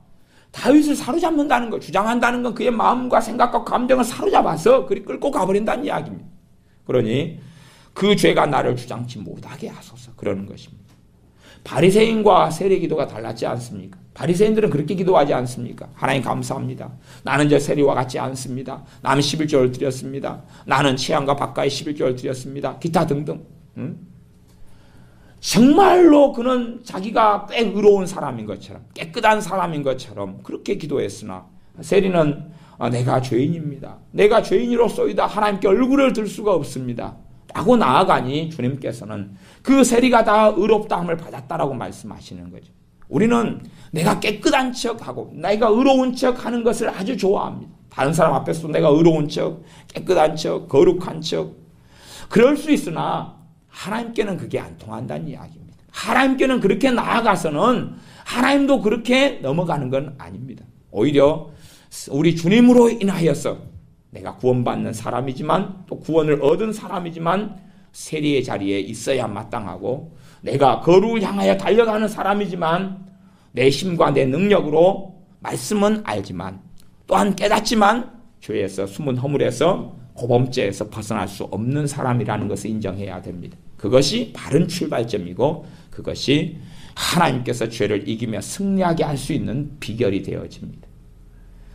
다윗을 사로잡는다는 거, 주장한다는 건 그의 마음과 생각과 감정을 사로잡아서 그리 끌고 가버린다는 이야기입니다. 그러니 그 죄가 나를 주장치 못하게 하소서 그러는 것입니다. 바리새인과 세리 기도가 달랐지 않습니까? 바리새인들은 그렇게 기도하지 않습니까? 하나님 감사합니다. 나는 저 세리와 같지 않습니다. 나는 11조를 드렸습니다. 나는 취향과 바깥에 11조를 드렸습니다. 기타 등등. 정말로 그는 자기가 꽤 의로운 사람인 것처럼 깨끗한 사람인 것처럼 그렇게 기도했으나 세리는 내가 죄인입니다. 내가 죄인으로소이다. 하나님께 얼굴을 들 수가 없습니다. 라고 나아가니 주님께서는 그 세리가 다 의롭다함을 받았다라고 말씀하시는 거죠. 우리는 내가 깨끗한 척하고 내가 의로운 척하는 것을 아주 좋아합니다. 다른 사람 앞에서도 내가 의로운 척, 깨끗한 척, 거룩한 척 그럴 수 있으나 하나님께는 그게 안 통한다는 이야기입니다. 하나님께는 그렇게 나아가서는 하나님도 그렇게 넘어가는 건 아닙니다. 오히려 우리 주님으로 인하여서 내가 구원받는 사람이지만 또 구원을 얻은 사람이지만 세리의 자리에 있어야 마땅하고 내가 거룩을 향하여 달려가는 사람이지만 내 힘과 내 능력으로 말씀은 알지만 또한 깨닫지만 죄에서 숨은 허물에서 고범죄에서 벗어날 수 없는 사람이라는 것을 인정해야 됩니다. 그것이 바른 출발점이고 그것이 하나님께서 죄를 이기며 승리하게 할 수 있는 비결이 되어집니다.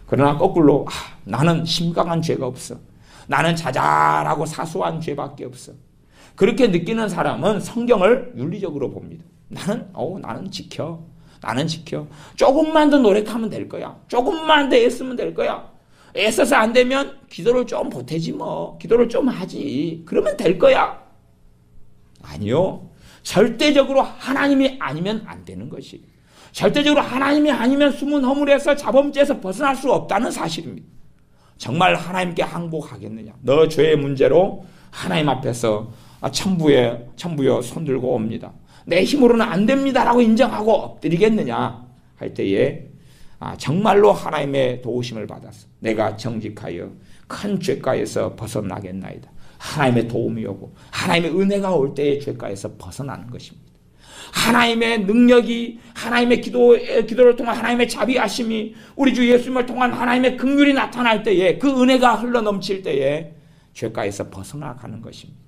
그러나 거꾸로 나는 심각한 죄가 없어. 나는 자잘하고 사소한 죄밖에 없어. 그렇게 느끼는 사람은 성경을 윤리적으로 봅니다. 나는 지켜. 나는 지켜. 조금만 더 노력하면 될 거야. 조금만 더 애쓰면 될 거야. 애써서 안 되면 기도를 좀 보태지 뭐. 기도를 좀 하지. 그러면 될 거야. 아니요. 절대적으로 하나님이 아니면 안 되는 것이. 절대적으로 하나님이 아니면 숨은 허물에서 자범죄에서 벗어날 수 없다는 사실입니다. 정말 하나님께 항복하겠느냐. 너 죄의 문제로 하나님 앞에서 천부여 손들고 옵니다. 내 힘으로는 안 됩니다라고 인정하고 엎드리겠느냐 할 때에 정말로 하나님의 도우심을 받아서 내가 정직하여 큰 죄가에서 벗어나겠나이다. 하나님의 도움이 오고 하나님의 은혜가 올 때의 죄가에서 벗어나는 것입니다. 하나님의 능력이 하나님의 기도를 통한 하나님의 자비하심이 우리 주 예수님을 통한 하나님의 긍휼이 나타날 때에 그 은혜가 흘러넘칠 때에 죄가에서 벗어나가는 것입니다.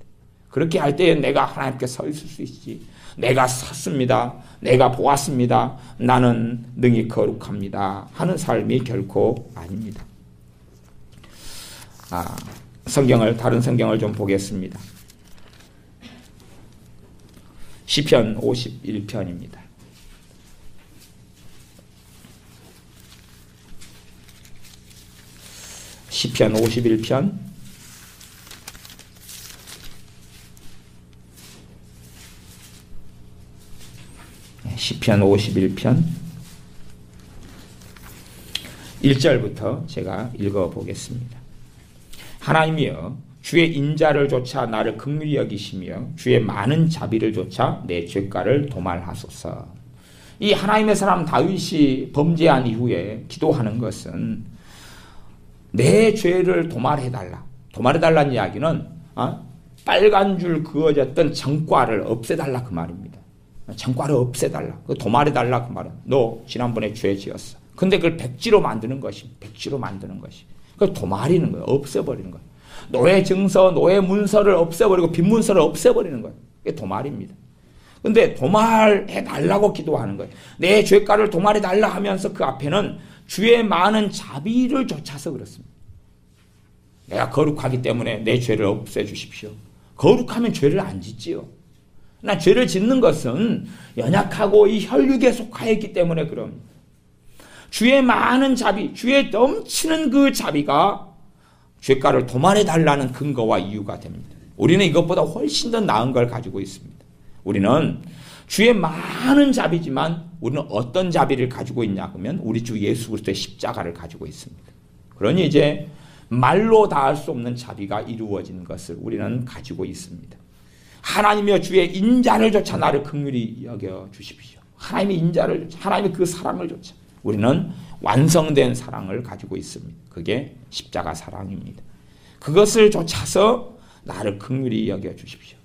그렇게 할 때 내가 하나님께 서 있을 수 있지. 내가 섰습니다. 내가 보았습니다. 나는 능히 거룩합니다. 하는 삶이 결코 아닙니다. 다른 성경을 좀 보겠습니다. 시편 51편입니다. 시편 51편 시편 51편 1절부터 제가 읽어보겠습니다. 하나님이여 주의 인자를 조차 나를 긍휼히 여기시며 주의 많은 자비를 조차 내 죄가를 도말하소서. 이 하나님의 사람 다윗이 범죄한 이후에 기도하는 것은 내 죄를 도말해달라. 도말해달라는 이야기는 빨간 줄 그어졌던 정과를 없애달라 그 말입니다. 정과를 없애달라. 도말해달라 그 말은 너 지난번에 죄 지었어. 근데 그걸 백지로 만드는 것이 백지로 만드는 것이 그걸 도말이는 거예요. 없애버리는 거예요. 노예 증서, 노예 문서를 없애버리고 빈 문서를 없애버리는 거예요. 그게 도말입니다. 근데 도말해달라고 기도하는 거예요. 내 죄가를 도말해달라 하면서 그 앞에는 주의 많은 자비를 좇아서 그렇습니다. 내가 거룩하기 때문에 내 죄를 없애주십시오. 거룩하면 죄를 안 짓지요. 나 죄를 짓는 것은 연약하고 이 혈육에 속하여 있기 때문에 그럽니다. 주의 많은 자비, 주의 넘치는 그 자비가 죄가를 도말해달라는 근거와 이유가 됩니다. 우리는 이것보다 훨씬 더 나은 걸 가지고 있습니다. 우리는 주의 많은 자비지만 우리는 어떤 자비를 가지고 있냐 하면 우리 주 예수 그리스도의 십자가를 가지고 있습니다. 그러니 이제 말로 다 할 수 없는 자비가 이루어지는 것을 우리는 가지고 있습니다. 하나님이여 주의 인자를 조차 나를 긍휼히 여겨 주십시오. 하나님의 인자를, 하나님의 그 사랑을 조차 우리는 완성된 사랑을 가지고 있습니다. 그게 십자가 사랑입니다. 그것을 좇아서 나를 긍휼히 여겨 주십시오.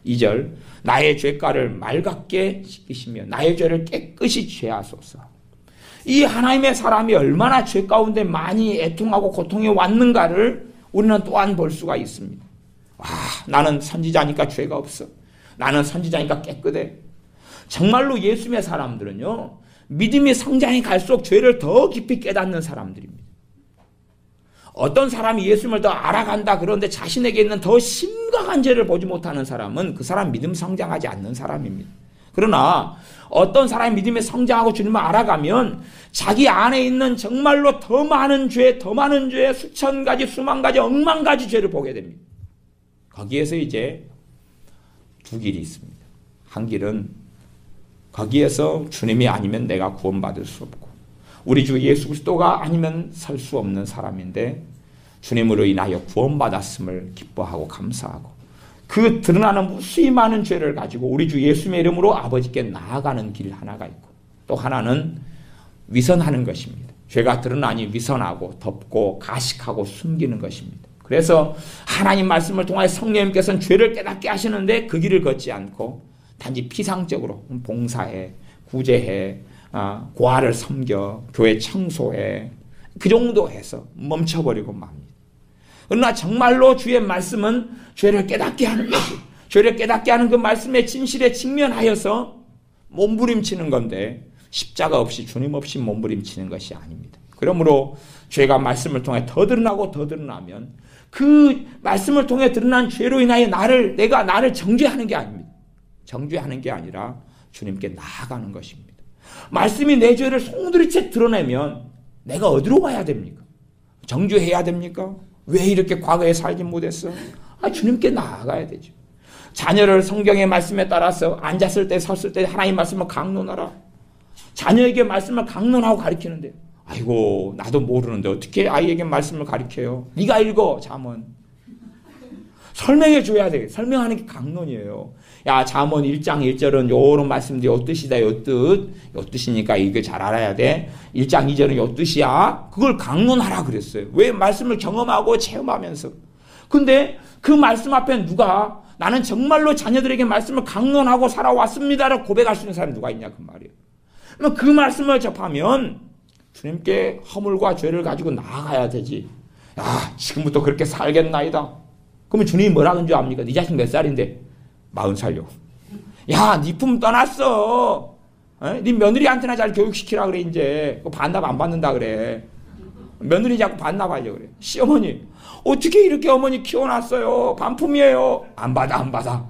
2절 나의 죄가를 맑게 씻기시며 나의 죄를 깨끗이 제하소서. 이 하나님의 사람이 얼마나 죄 가운데 많이 애통하고 고통해 왔는가를 우리는 또한 볼 수가 있습니다. 나는 선지자니까 죄가 없어. 나는 선지자니까 깨끗해. 정말로 예수님의 사람들은요, 믿음이 성장해 갈수록 죄를 더 깊이 깨닫는 사람들입니다. 어떤 사람이 예수님을 더 알아간다 그런데 자신에게 있는 더 심각한 죄를 보지 못하는 사람은 그 사람 믿음 성장하지 않는 사람입니다. 그러나 어떤 사람이 믿음에 성장하고 주님을 알아가면 자기 안에 있는 정말로 더 많은 죄, 수천 가지, 수만 가지, 억만 가지 죄를 보게 됩니다. 거기에서 이제 두 길이 있습니다. 한 길은 거기에서 주님이 아니면 내가 구원받을 수 없고 우리 주 예수 그리스도가 아니면 살 수 없는 사람인데 주님으로 인하여 구원받았음을 기뻐하고 감사하고 그 드러나는 무수히 많은 죄를 가지고 우리 주 예수님의 이름으로 아버지께 나아가는 길 하나가 있고 또 하나는 위선하는 것입니다. 죄가 드러나니 위선하고 덮고 가식하고 숨기는 것입니다. 그래서 하나님 말씀을 통하여 성령님께서는 죄를 깨닫게 하시는데 그 길을 걷지 않고 단지 피상적으로 봉사해, 구제해, 고아를 섬겨, 교회 청소해, 그 정도 해서 멈춰버리고 맙니다. 그러나 정말로 주의 말씀은 죄를 깨닫게 하는 것이, 죄를 깨닫게 하는 그 말씀의 진실에 직면하여서 몸부림치는 건데 십자가 없이 주님 없이 몸부림치는 것이 아닙니다. 그러므로 죄가 말씀을 통해 더 드러나고 더 드러나면 그 말씀을 통해 드러난 죄로 인하여 내가 나를 정죄하는 게 아닙니다. 정죄하는 게 아니라 주님께 나아가는 것입니다. 말씀이 내 죄를 송두리째 드러내면 내가 어디로 가야 됩니까? 정죄해야 됩니까? 왜 이렇게 과거에 살지 못했어? 주님께 나아가야 되죠. 자녀를 성경의 말씀에 따라서 앉았을 때 섰을 때 하나님 말씀을 강론하라. 자녀에게 말씀을 강론하고 가르치는데 아이고 나도 모르는데 어떻게 아이에게 말씀을 가르쳐요? 네가 읽어 잠언. 설명해 줘야 돼. 설명하는 게 강론이에요. 야 잠언 1장 1절은 요런 말씀인데 요 뜻이다 요 뜻. 요 뜻이니까 이거 잘 알아야 돼. 1장 2절은 요 뜻이야. 그걸 강론하라 그랬어요. 왜? 말씀을 경험하고 체험하면서. 근데 그 말씀 앞에 누가 나는 정말로 자녀들에게 말씀을 강론하고 살아왔습니다라고 고백할 수 있는 사람이 누가 있냐 그 말이에요. 그럼 그 말씀을 접하면 주님께 허물과 죄를 가지고 나아가야 되지. 야 지금부터 그렇게 살겠나이다. 그러면 주님이 뭐라는 줄 압니까? 네 자식 몇 살인데? 40살요. 야, 네 품 떠났어. 네 며느리한테나 잘 교육시키라 그래 이제. 반납 안 받는다 그래. 며느리 자꾸 반납하려고 그래. 시어머니 어떻게 이렇게 어머니 키워놨어요? 반품이에요. 안 받아 안 받아.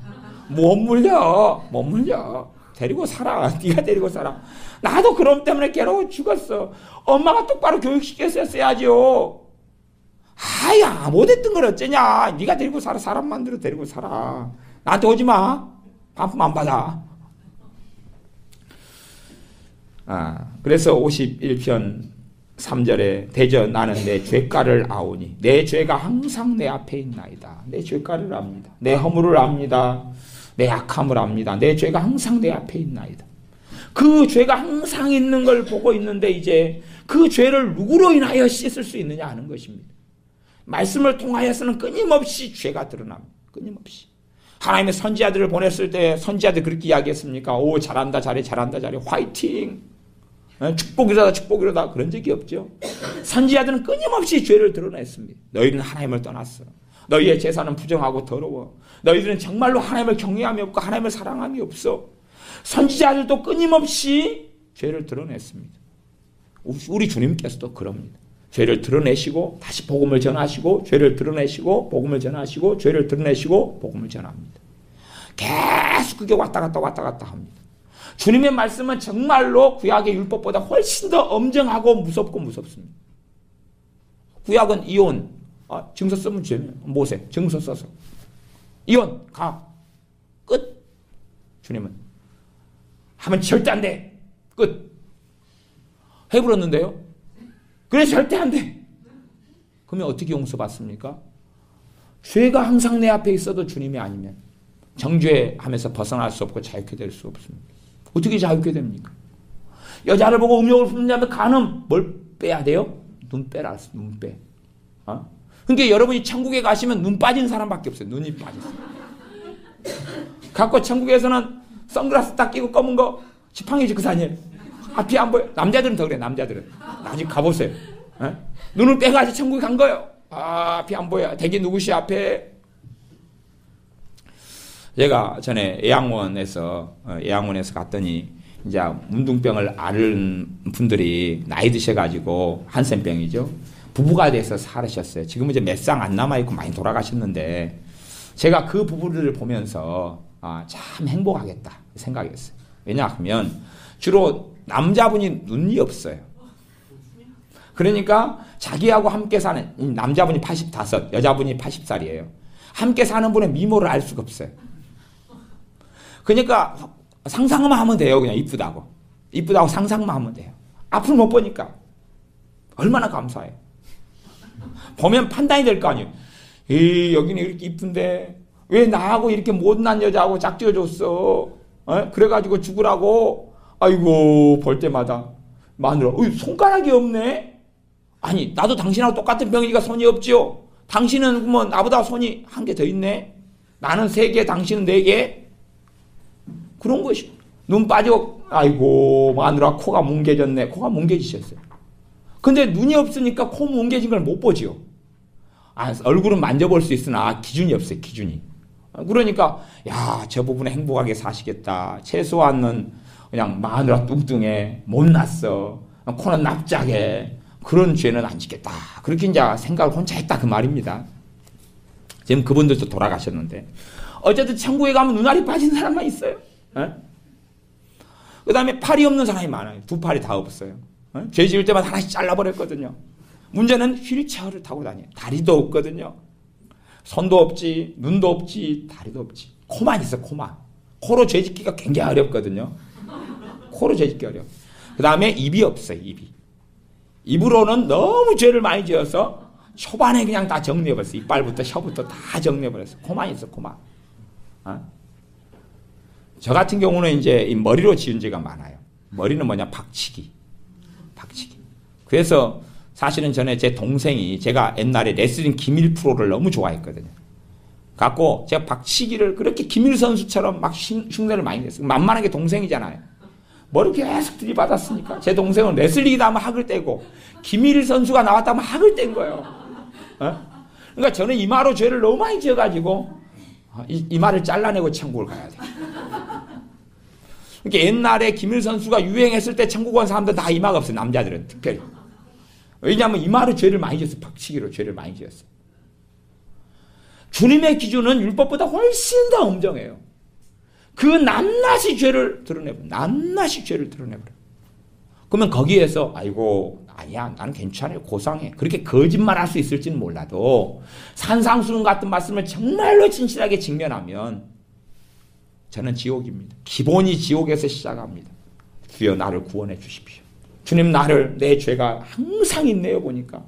못 물려. 데리고 살아. 네가 데리고 살아. 나도 그럼 때문에 괴로워 죽었어. 엄마가 똑바로 교육시켰어야죠. 아야 못했던 걸 어쩌냐. 네가 데리고 살아. 사람 만들어 데리고 살아. 나한테 오지 마. 반품 안 받아. 그래서 51편 3절에 대저 나는 내 죄가를 아오니 내 죄가 항상 내 앞에 있나이다. 내 죄가를 압니다. 내 허물을 압니다. 내 약함을 압니다. 내 죄가 항상 내 앞에 있나이다. 그 죄가 항상 있는 걸 보고 있는데 이제 그 죄를 누구로 인하여 씻을 수 있느냐 하는 것입니다. 말씀을 통하여서는 끊임없이 죄가 드러납니다. 끊임없이. 하나님의 선지자들을 보냈을 때 선지자들 그렇게 이야기했습니까? 오 잘한다 잘해 화이팅. 축복이로다 축복이로다 그런 적이 없죠. 선지자들은 끊임없이 죄를 드러냈습니다. 너희는 하나님을 떠났어. 너희의 제사는 부정하고 더러워. 너희들은 정말로 하나님을 경외함이 없고 하나님을 사랑함이 없어. 선지자들도 끊임없이 죄를 드러냈습니다. 우리 주님께서도 그럽니다. 죄를 드러내시고 다시 복음을 전하시고 죄를 드러내시고 복음을 전하시고 죄를 드러내시고 복음을 전합니다. 계속 그게 왔다 갔다 합니다. 주님의 말씀은 정말로 구약의 율법보다 훨씬 더 엄정하고 무섭고 무섭습니다. 구약은 이혼, 증서 쓰면 죄면 모세, 증서 써서 이혼, 가, 끝. 주님은 하면 절대 안 돼, 끝. 해버렸는데요. 그래서 절대 안 돼. 그러면 어떻게 용서받습니까? 죄가 항상 내 앞에 있어도 주님이 아니면 정죄하면서 벗어날 수 없고 자유케 될 수 없습니다. 어떻게 자유케 됩니까? 여자를 보고 음욕을 품는다면 간음 뭘 빼야 돼요? 눈 빼라. 눈 빼. 그러니까 여러분이 천국에 가시면 눈 빠진 사람밖에 없어요. 눈이 빠졌어요. 갖고 천국에서는 선글라스 딱 끼고 검은 거 지팡이 짚고 다녀요. 앞이 안 보여. 남자들은 더 그래. 남자들은 나중에 가보세요. 눈을 빼가지고 천국에 간 거예요. 앞이 안 보여. 대개 누구시 앞에. 제가 전에 애양원에서 갔더니 이제 문둥병을 앓은 분들이 나이 드셔가지고 한센병이죠. 부부가 돼서 살으셨어요. 지금은 이제 몇 쌍 안 남아있고 많이 돌아가셨는데 제가 그 부부를 보면서 참 행복하겠다 생각했어요. 왜냐하면 주로 남자분이 눈이 없어요. 그러니까 자기하고 함께 사는 남자분이 85, 여자분이 80살이에요. 함께 사는 분의 미모를 알 수가 없어요. 그러니까 상상만 하면 돼요. 그냥 이쁘다고 상상만 하면 돼요. 앞을 못 보니까 얼마나 감사해요. 보면 판단이 될 거 아니에요. 여기는 이렇게 이쁜데 왜 나하고 이렇게 못난 여자하고 짝지어줬어? 그래가지고 죽으라고. 아이고 볼 때마다 마누라 손가락이 없네. 아니 나도 당신하고 똑같은 병이니까 손이 없지요. 당신은 뭐 나보다 손이 한 개 더 있네. 나는 3개 당신은 4개. 그런 것이. 눈 빠지고 아이고 마누라 코가 뭉개졌네. 코가 뭉개지셨어요. 근데 눈이 없으니까 코 뭉개진 걸 못 보지요. 얼굴은 만져볼 수 있으나 기준이 없어요. 기준이. 그러니까 야 저 부분에 행복하게 사시겠다. 최소한은 그냥 마누라 뚱뚱해. 못났어. 코는 납작해. 그런 죄는 안 짓겠다. 그렇게 이제 생각을 혼자 했다 그 말입니다. 지금 그분들도 돌아가셨는데 어쨌든 천국에 가면 눈알이 빠진 사람만 있어요. 그 다음에 팔이 없는 사람이 많아요. 2팔이 다 없어요. 죄 지을 때마다 하나씩 잘라버렸거든요. 문제는 휠체어를 타고 다녀요. 다리도 없거든요. 손도 없지, 눈도 없지, 다리도 없지. 코만 있어, 코만. 코로 죄 짓기가 굉장히 어렵거든요. 코로 죄 짓기 어려워. 그 다음에 입이 없어요, 입이. 입으로는 너무 죄를 많이 지어서 초반에 그냥 다 정리해버렸어요. 이빨부터 혀부터 다 정리해버렸어요. 코만 있어, 코만. 저 같은 경우는 이제 이 머리로 지은 죄가 많아요. 머리는 뭐냐, 박치기. 그래서 사실은 전에 제 동생이 제가 옛날에 레슬링 기밀 프로를 너무 좋아했거든요. 갖고 제가 박치기를 그렇게 기밀 선수처럼 막 흉내를 많이 냈어요. 만만하게 동생이잖아요. 머리 계속 들이받았으니까 제 동생은 레슬링이다 하면 학을 떼고 기밀 선수가 나왔다 하면 학을 뗀 거예요. 그러니까 저는 이마로 죄를 너무 많이 지어가지고 이마를 잘라내고 천국을 가야 돼요. 그러니까 옛날에 김일 선수가 유행했을 때 천국 온 사람들 다 이마가 없어요. 남자들은 특별히. 왜냐하면 이마로 죄를 많이 지었어요. 박치기로 죄를 많이 지었어요. 주님의 기준은 율법보다 훨씬 더 엄정해요. 그 낱낱이 죄를 드러내버려. 낱낱이 죄를 드러내버려. 그러면 거기에서 아이고 아니야 나는 괜찮아요. 고상해. 그렇게 거짓말할 수 있을지는 몰라도 산상수훈 같은 말씀을 정말로 진실하게 직면하면 저는 지옥입니다. 기본이 지옥에서 시작합니다. 주여 나를 구원해 주십시오. 주님 나를 내 죄가 항상 있네요 보니까.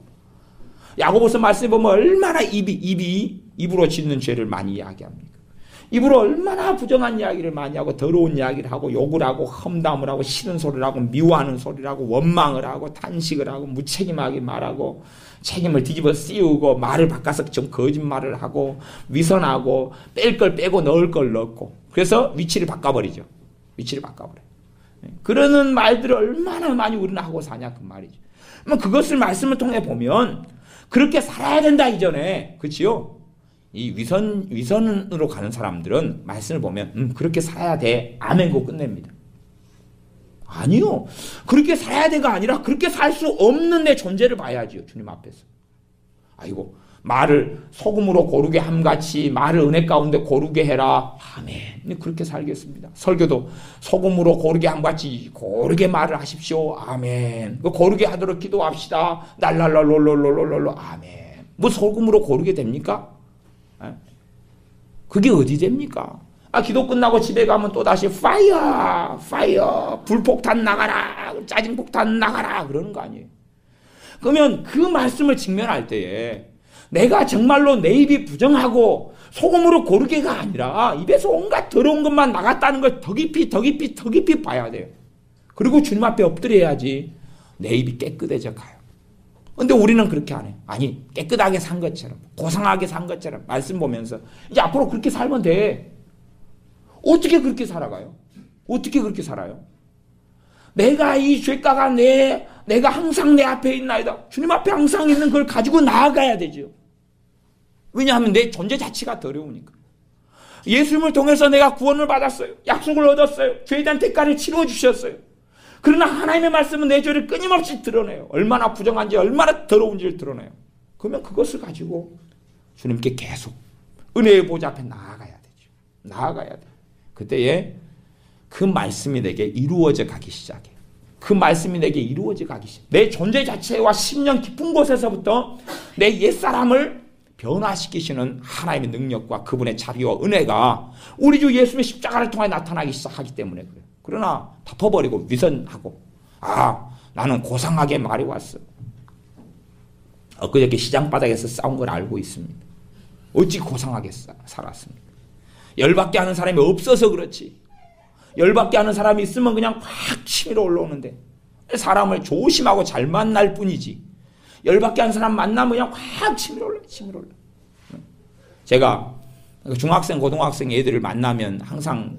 야고보서 말씀해 보면 얼마나 입으로 짓는 죄를 많이 이야기합니까? 입으로 얼마나 부정한 이야기를 많이 하고 더러운 이야기를 하고 욕을 하고 험담을 하고 싫은 소리를 하고 미워하는 소리를 하고 원망을 하고 탄식을 하고 무책임하게 말하고 책임을 뒤집어 씌우고 말을 바꿔서 좀 거짓말을 하고 위선하고 뺄 걸 빼고 넣을 걸 넣고 그래서 위치를 바꿔버리죠. 위치를 바꿔버려요. 그러는 말들을 얼마나 많이 우리는 하고 사냐 그 말이죠. 그것을 말씀을 통해 보면 그렇게 살아야 된다 이전에 그렇지요? 이 위선으로 가는 사람들은 말씀을 보면 그렇게 살아야 돼 아멘고 끝냅니다. 아니요. 그렇게 살아야 돼가 아니라 그렇게 살 수 없는 내 존재를 봐야지요. 주님 앞에서. 아이고 말을 소금으로 고르게 함같이 말을 은혜 가운데 고르게 해라. 아멘. 그렇게 살겠습니다. 설교도 소금으로 고르게 함같이 고르게 말을 하십시오. 아멘. 고르게 하도록 기도합시다. 랄랄랄롤롤롤롤롤 아멘. 뭐 소금으로 고르게 됩니까? 그게 어디 됩니까? 기도 끝나고 집에 가면 또다시 파이어 불폭탄 나가라 짜증폭탄 나가라 그러는 거 아니에요. 그러면 그 말씀을 직면할 때에 내가 정말로 내 입이 부정하고 소금으로 고르게가 아니라 입에서 온갖 더러운 것만 나갔다는 걸 더 깊이 봐야 돼요. 그리고 주님 앞에 엎드려야지 내 입이 깨끗해져 가요. 근데 우리는 그렇게 안 해요. 아니 깨끗하게 산 것처럼 고상하게 산 것처럼 말씀 보면서 이제 앞으로 그렇게 살면 돼. 어떻게 그렇게 살아가요? 어떻게 그렇게 살아요? 내가 이 죄가가 내가 항상 내 앞에 있나이다. 주님 앞에 항상 있는 걸 가지고 나아가야 되죠. 왜냐하면 내 존재 자체가 더러우니까. 예수님을 통해서 내가 구원을 받았어요. 약속을 얻었어요. 죄에 대한 대가를 치러 주셨어요. 그러나 하나님의 말씀은 내 죄를 끊임없이 드러내요. 얼마나 부정한지 얼마나 더러운지를 드러내요. 그러면 그것을 가지고 주님께 계속 은혜의 보좌 앞에 나아가야 되죠. 나아가야 돼요. 그때에 그 말씀이 내게 이루어져 가기 시작해요. 그 말씀이 내게 이루어져 가기 시작해요. 내 존재 자체와 10년 깊은 곳에서부터 내 옛사람을 변화시키시는 하나님의 능력과 그분의 자비와 은혜가 우리 주 예수의 십자가를 통해 나타나기 시작하기 때문에 그래요. 그러나 덮어버리고 위선하고 나는 고상하게 말해왔어. 엊그저께 시장바닥에서 싸운 걸 알고 있습니다. 어찌 고상하게 살았습니까? 열받게 하는 사람이 없어서 그렇지. 열받게 하는 사람이 있으면 그냥 확 치밀어 올라오는데 사람을 조심하고 잘 만날 뿐이지 열받게 하는 사람 만나면 그냥 확 치밀어 올라. 제가 중학생 고등학생 애들을 만나면 항상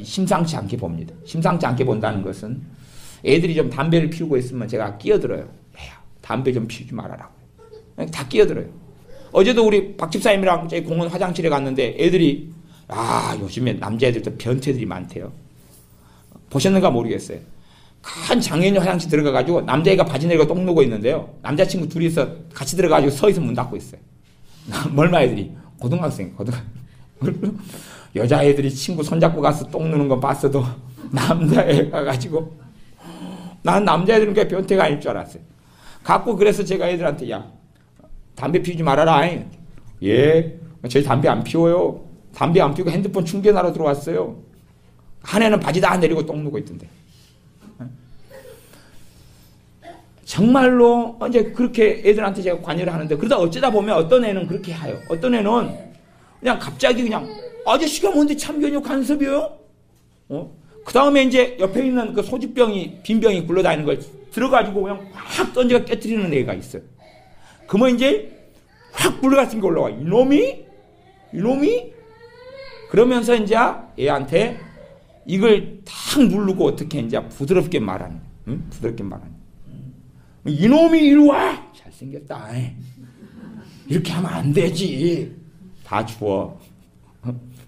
심상치 않게 봅니다. 심상치 않게 본다는 것은 애들이 좀 담배를 피우고 있으면 제가 끼어들어요. 야, 담배 좀 피우지 말아라고. 다 끼어들어요. 어제도 우리 박 집사님이랑 저희 공원 화장실에 갔는데 애들이 요즘에 남자애들도 변태들이 많대요. 보셨는가 모르겠어요. 큰 장애인 화장실 들어가가지고 남자애가 바지 내리고 똥 누고 있는데요. 남자친구 둘이서 같이 들어가가지고 서서 문 닫고 있어요. 멀마 애들이 고등학생. 여자애들이 친구 손잡고 가서 똥 누는 건 봤어도 남자애 가가지고 난 남자애들은 그게 변태가 아닐 줄 알았어요. 갖고 그래서 제가 애들한테 야 담배 피우지 말아라. 예, 저희 담배 안 피워요. 담배 안 피우고 핸드폰 충전하러 들어왔어요. 한 애는 바지 다 내리고 똥 누고 있던데. 정말로 이제 그렇게 애들한테 제가 관여를 하는데 그러다 어쩌다 보면 어떤 애는 그렇게 해요. 어떤 애는 그냥 갑자기 그냥 아저씨가 뭔데 참견이 간섭이요? 그 다음에 이제 옆에 있는 그 소주병이 빈 병이 굴러다니는 걸 들어가지고 그냥 확 던져가 깨뜨리는 애가 있어요. 그러면 이제 확 불같은 게 올라와. 이놈이? 그러면서 이제 애한테 이걸 탁 누르고 어떻게 이제 부드럽게 말하는. 부드럽게 말하는. 이놈이 이리 와! 잘생겼다. 이렇게 하면 안 되지. 다 주워.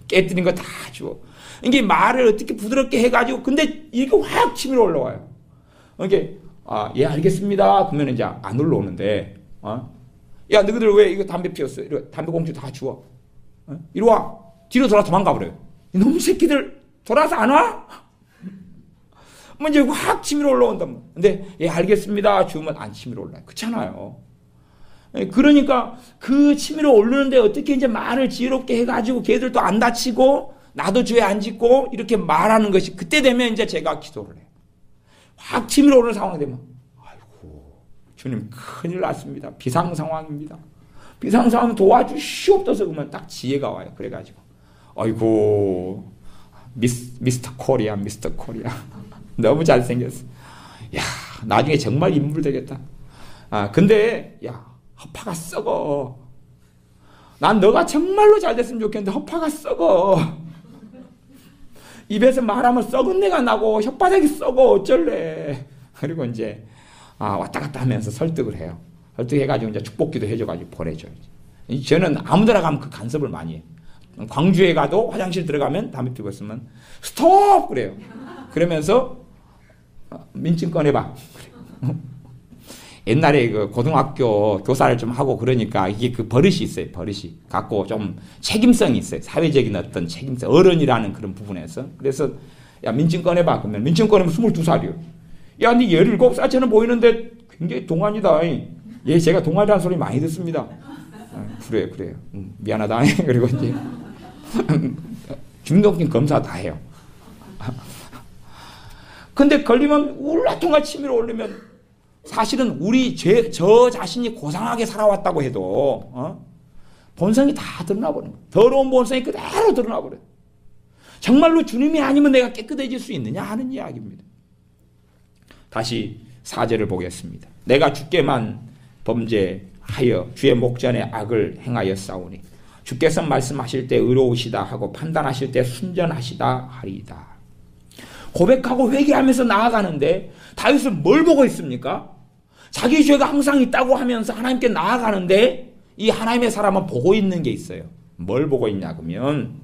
깨뜨린 거 다 주워. 이게 말을 어떻게 부드럽게 해가지고, 근데 이게 확 치밀어 올라와요. 이게, 예, 알겠습니다. 그러면 이제 안 올라오는데, 야, 너희들 왜 이거 담배 피웠어? 담배 봉투 다 주워. 이리 와. 뒤로 돌아 도망가 버려요. 이놈 새끼들 돌아서 안 와? 뭐 이제 확 치밀어 올라온다. 근데, 예, 알겠습니다. 주면 안 치밀어 올라요. 그렇잖아요. 그러니까 그 치밀어 오르는데 어떻게 이제 말을 지혜롭게 해가지고 걔들도 안 다치고 나도 죄 안 짓고 이렇게 말하는 것이 그때 되면 이제 제가 기도를 해요. 확 치밀어 오르는 상황이 되면 아이고 주님 큰일 났습니다. 비상 상황입니다. 비상 상황 도와주시옵소서. 그러면 딱 지혜가 와요. 그래가지고 아이고 미스터 코리아 너무 잘생겼어. 야 나중에 정말 인물 되겠다. 근데 야 허파가 썩어. 난 너가 정말로 잘 됐으면 좋겠는데 허파가 썩어. 입에서 말하면 썩은 내가 나고 혓바닥이 썩어. 어쩔래. 그리고 이제 왔다 갔다 하면서 설득을 해요. 설득해가지고 이제 축복기도 해줘가지고 보내줘요. 저는 아무데나 가면 그 간섭을 많이 해요. 광주에 가도 화장실 들어가면 담배 피고 있으면 스톱! 그래요. 그러면서 민증 꺼내봐. 옛날에 그 고등학교 교사를 좀 하고 그러니까 이게 그 버릇이 있어요. 버릇이. 갖고 좀 책임성이 있어요. 사회적인 어떤 책임성. 어른이라는 그런 부분에서. 그래서 야 민증 꺼내봐. 그러면 민증 꺼내면 22살이요. 야 니 17살처럼 보이는데 굉장히 동안이다. 예, 제가 동안이라는 소리 많이 듣습니다. 그래요. 미안하다. 그리고 이제 중동적인 검사 다 해요. 근데 걸리면 울라통가 치밀어 올리면 사실은 저 자신이 고상하게 살아왔다고 해도 본성이 다 드러나버려요. 더러운 본성이 그대로 드러나버려요. 정말로 주님이 아니면 내가 깨끗해질 수 있느냐 하는 이야기입니다. 다시 4절을 보겠습니다. 내가 주께만 범죄하여 주의 목전에 악을 행하였사오니 주께서 말씀하실 때 의로우시다 하고 판단하실 때 순전하시다 하리이다. 고백하고 회개하면서 나아가는데 다윗은 뭘 보고 있습니까? 자기 죄가 항상 있다고 하면서 하나님께 나아가는데 이 하나님의 사람은 보고 있는 게 있어요. 뭘 보고 있냐 그러면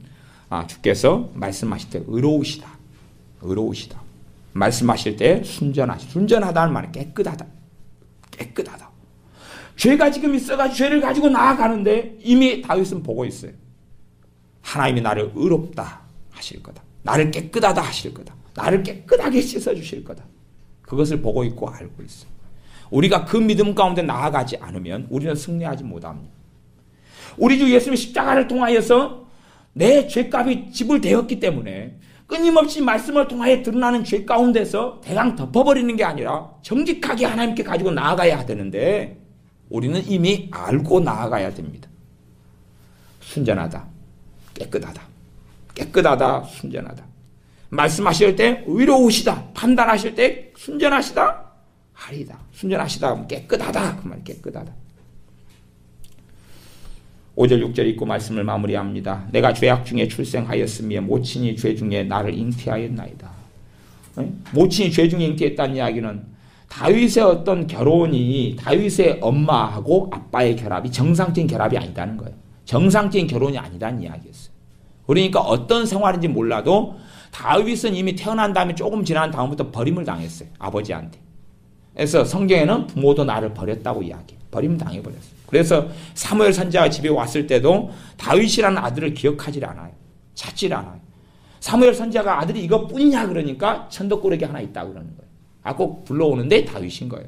주께서 말씀하실 때 의로우시다. 말씀하실 때 순전하다는 말은 깨끗하다. 죄가 지금 있어가지고 죄를 가지고 나아가는데 이미 다윗은 보고 있어요. 하나님이 나를 의롭다 하실 거다. 나를 깨끗하다 하실 거다. 나를 깨끗하게 씻어주실 거다. 그것을 보고 있고 알고 있어요. 우리가 그 믿음 가운데 나아가지 않으면 우리는 승리하지 못합니다. 우리 주 예수님의 십자가를 통하여서 내 죄값이 지불되었기 때문에 끊임없이 말씀을 통하여 드러나는 죄 가운데서 대강 덮어버리는 게 아니라 정직하게 하나님께 가지고 나아가야 되는데 우리는 이미 알고 나아가야 됩니다. 순전하다, 깨끗하다, 순전하다. 말씀하실 때 의로우시다, 판단하실 때 순전하시다, 하리다. 순전하시다, 깨끗하다. 그 말 깨끗하다. 5절 6절 읽고 말씀을 마무리합니다. 내가 죄악 중에 출생하였으며 모친이 죄 중에 나를 잉태하였나이다. 모친이 죄 중에 잉태했다는 이야기는 다윗의 어떤 결혼이 다윗의 엄마하고 아빠의 결합이 정상적인 결합이 아니다는 거예요. 정상적인 결혼이 아니다는 이야기였어요. 그러니까 어떤 생활인지 몰라도 다윗은 이미 태어난 다음에 조금 지난 다음부터 버림을 당했어요. 아버지한테. 그래서 성경에는 부모도 나를 버렸다고 이야기해요. 버림 당해버렸어요. 그래서 사무엘 선지자가 집에 왔을 때도 다윗이라는 아들을 기억하지 않아요. 찾지 않아요. 사무엘 선지자가 아들이 이것뿐이냐 그러니까 천덕꾸러기 하나 있다고 그러는 거예요. 꼭 불러오는데 다윗인 거예요.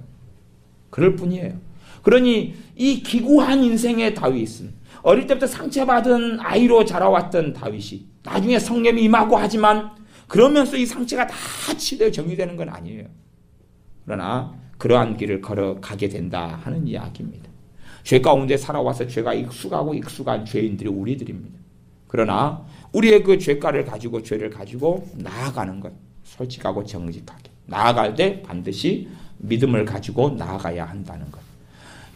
그럴 뿐이에요. 그러니 이 기구한 인생의 다윗은 어릴 때부터 상처받은 아이로 자라왔던 다윗이 나중에 성령이 임하고 하지만 그러면서 이 상처가 다 치료되어 정리되는 건 아니에요. 그러나 그러한 길을 걸어가게 된다 하는 이야기입니다. 죄 가운데 살아와서 죄가 익숙한 죄인들이 우리들입니다. 그러나 우리의 그 죄가를 가지고 죄를 가지고 나아가는 것, 솔직하고 정직하게 나아갈 때 반드시 믿음을 가지고 나아가야 한다는 것,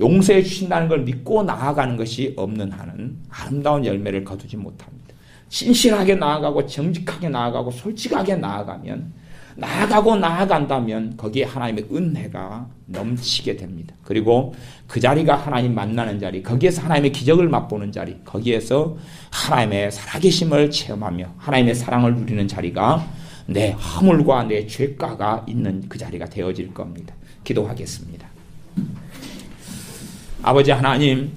용서해 주신다는 걸 믿고 나아가는 것이 없는 한은 아름다운 열매를 거두지 못합니다. 진실하게 나아가고 정직하게 나아가고 솔직하게 나아가면 나아간다면 거기에 하나님의 은혜가 넘치게 됩니다. 그리고 그 자리가 하나님 만나는 자리, 거기에서 하나님의 기적을 맛보는 자리, 거기에서 하나님의 살아계심을 체험하며 하나님의 사랑을 누리는 자리가 내 허물과 내 죄가가 있는 그 자리가 되어질 겁니다. 기도하겠습니다. 아버지 하나님,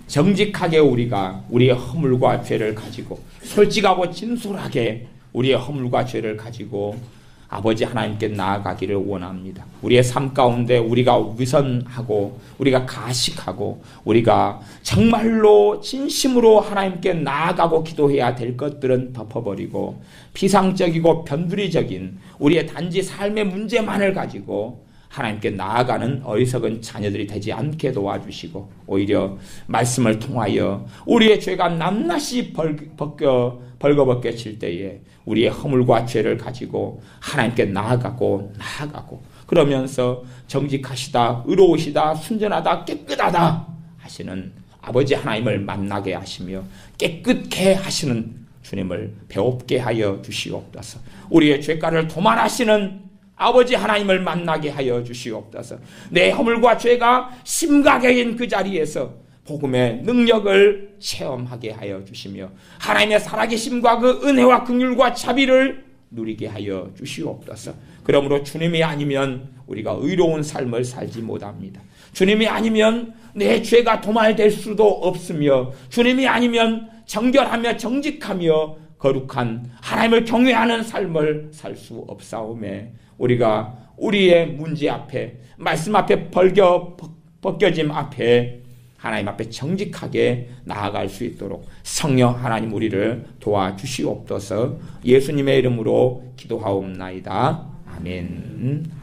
정직하게 우리가 우리의 허물과 죄를 가지고 솔직하고 진솔하게 우리의 허물과 죄를 가지고 아버지 하나님께 나아가기를 원합니다. 우리의 삶 가운데 우리가 위선하고 우리가 가식하고 우리가 정말로 진심으로 하나님께 나아가고 기도해야 될 것들은 덮어버리고 피상적이고 변두리적인 우리의 단지 삶의 문제만을 가지고 하나님께 나아가는 어리석은 자녀들이 되지 않게 도와주시고 오히려 말씀을 통하여 우리의 죄가 낱낱이 벌거벗겨질 때에 우리의 허물과 죄를 가지고 하나님께 나아가고 그러면서 정직하시다, 의로우시다, 순전하다, 깨끗하다 하시는 아버지 하나님을 만나게 하시며 깨끗게 하시는 주님을 배웁게 하여 주시옵소서. 우리의 죄가를 도말하시는 아버지 하나님을 만나게 하여 주시옵소서. 내 허물과 죄가 심각해진 그 자리에서 복음의 능력을 체험하게 하여 주시며 하나님의 살아계심과 그 은혜와 긍휼과 자비를 누리게 하여 주시옵소서. 그러므로 주님이 아니면 우리가 의로운 삶을 살지 못합니다. 주님이 아니면 내 죄가 도말될 수도 없으며 주님이 아니면 정결하며 정직하며 거룩한 하나님을 경외하는 삶을 살 수 없사오매 우리가 우리의 문제 앞에 말씀 앞에 벗겨짐 앞에 하나님 앞에 정직하게 나아갈 수 있도록 성령 하나님 우리를 도와주시옵소서. 예수님의 이름으로 기도하옵나이다. 아멘.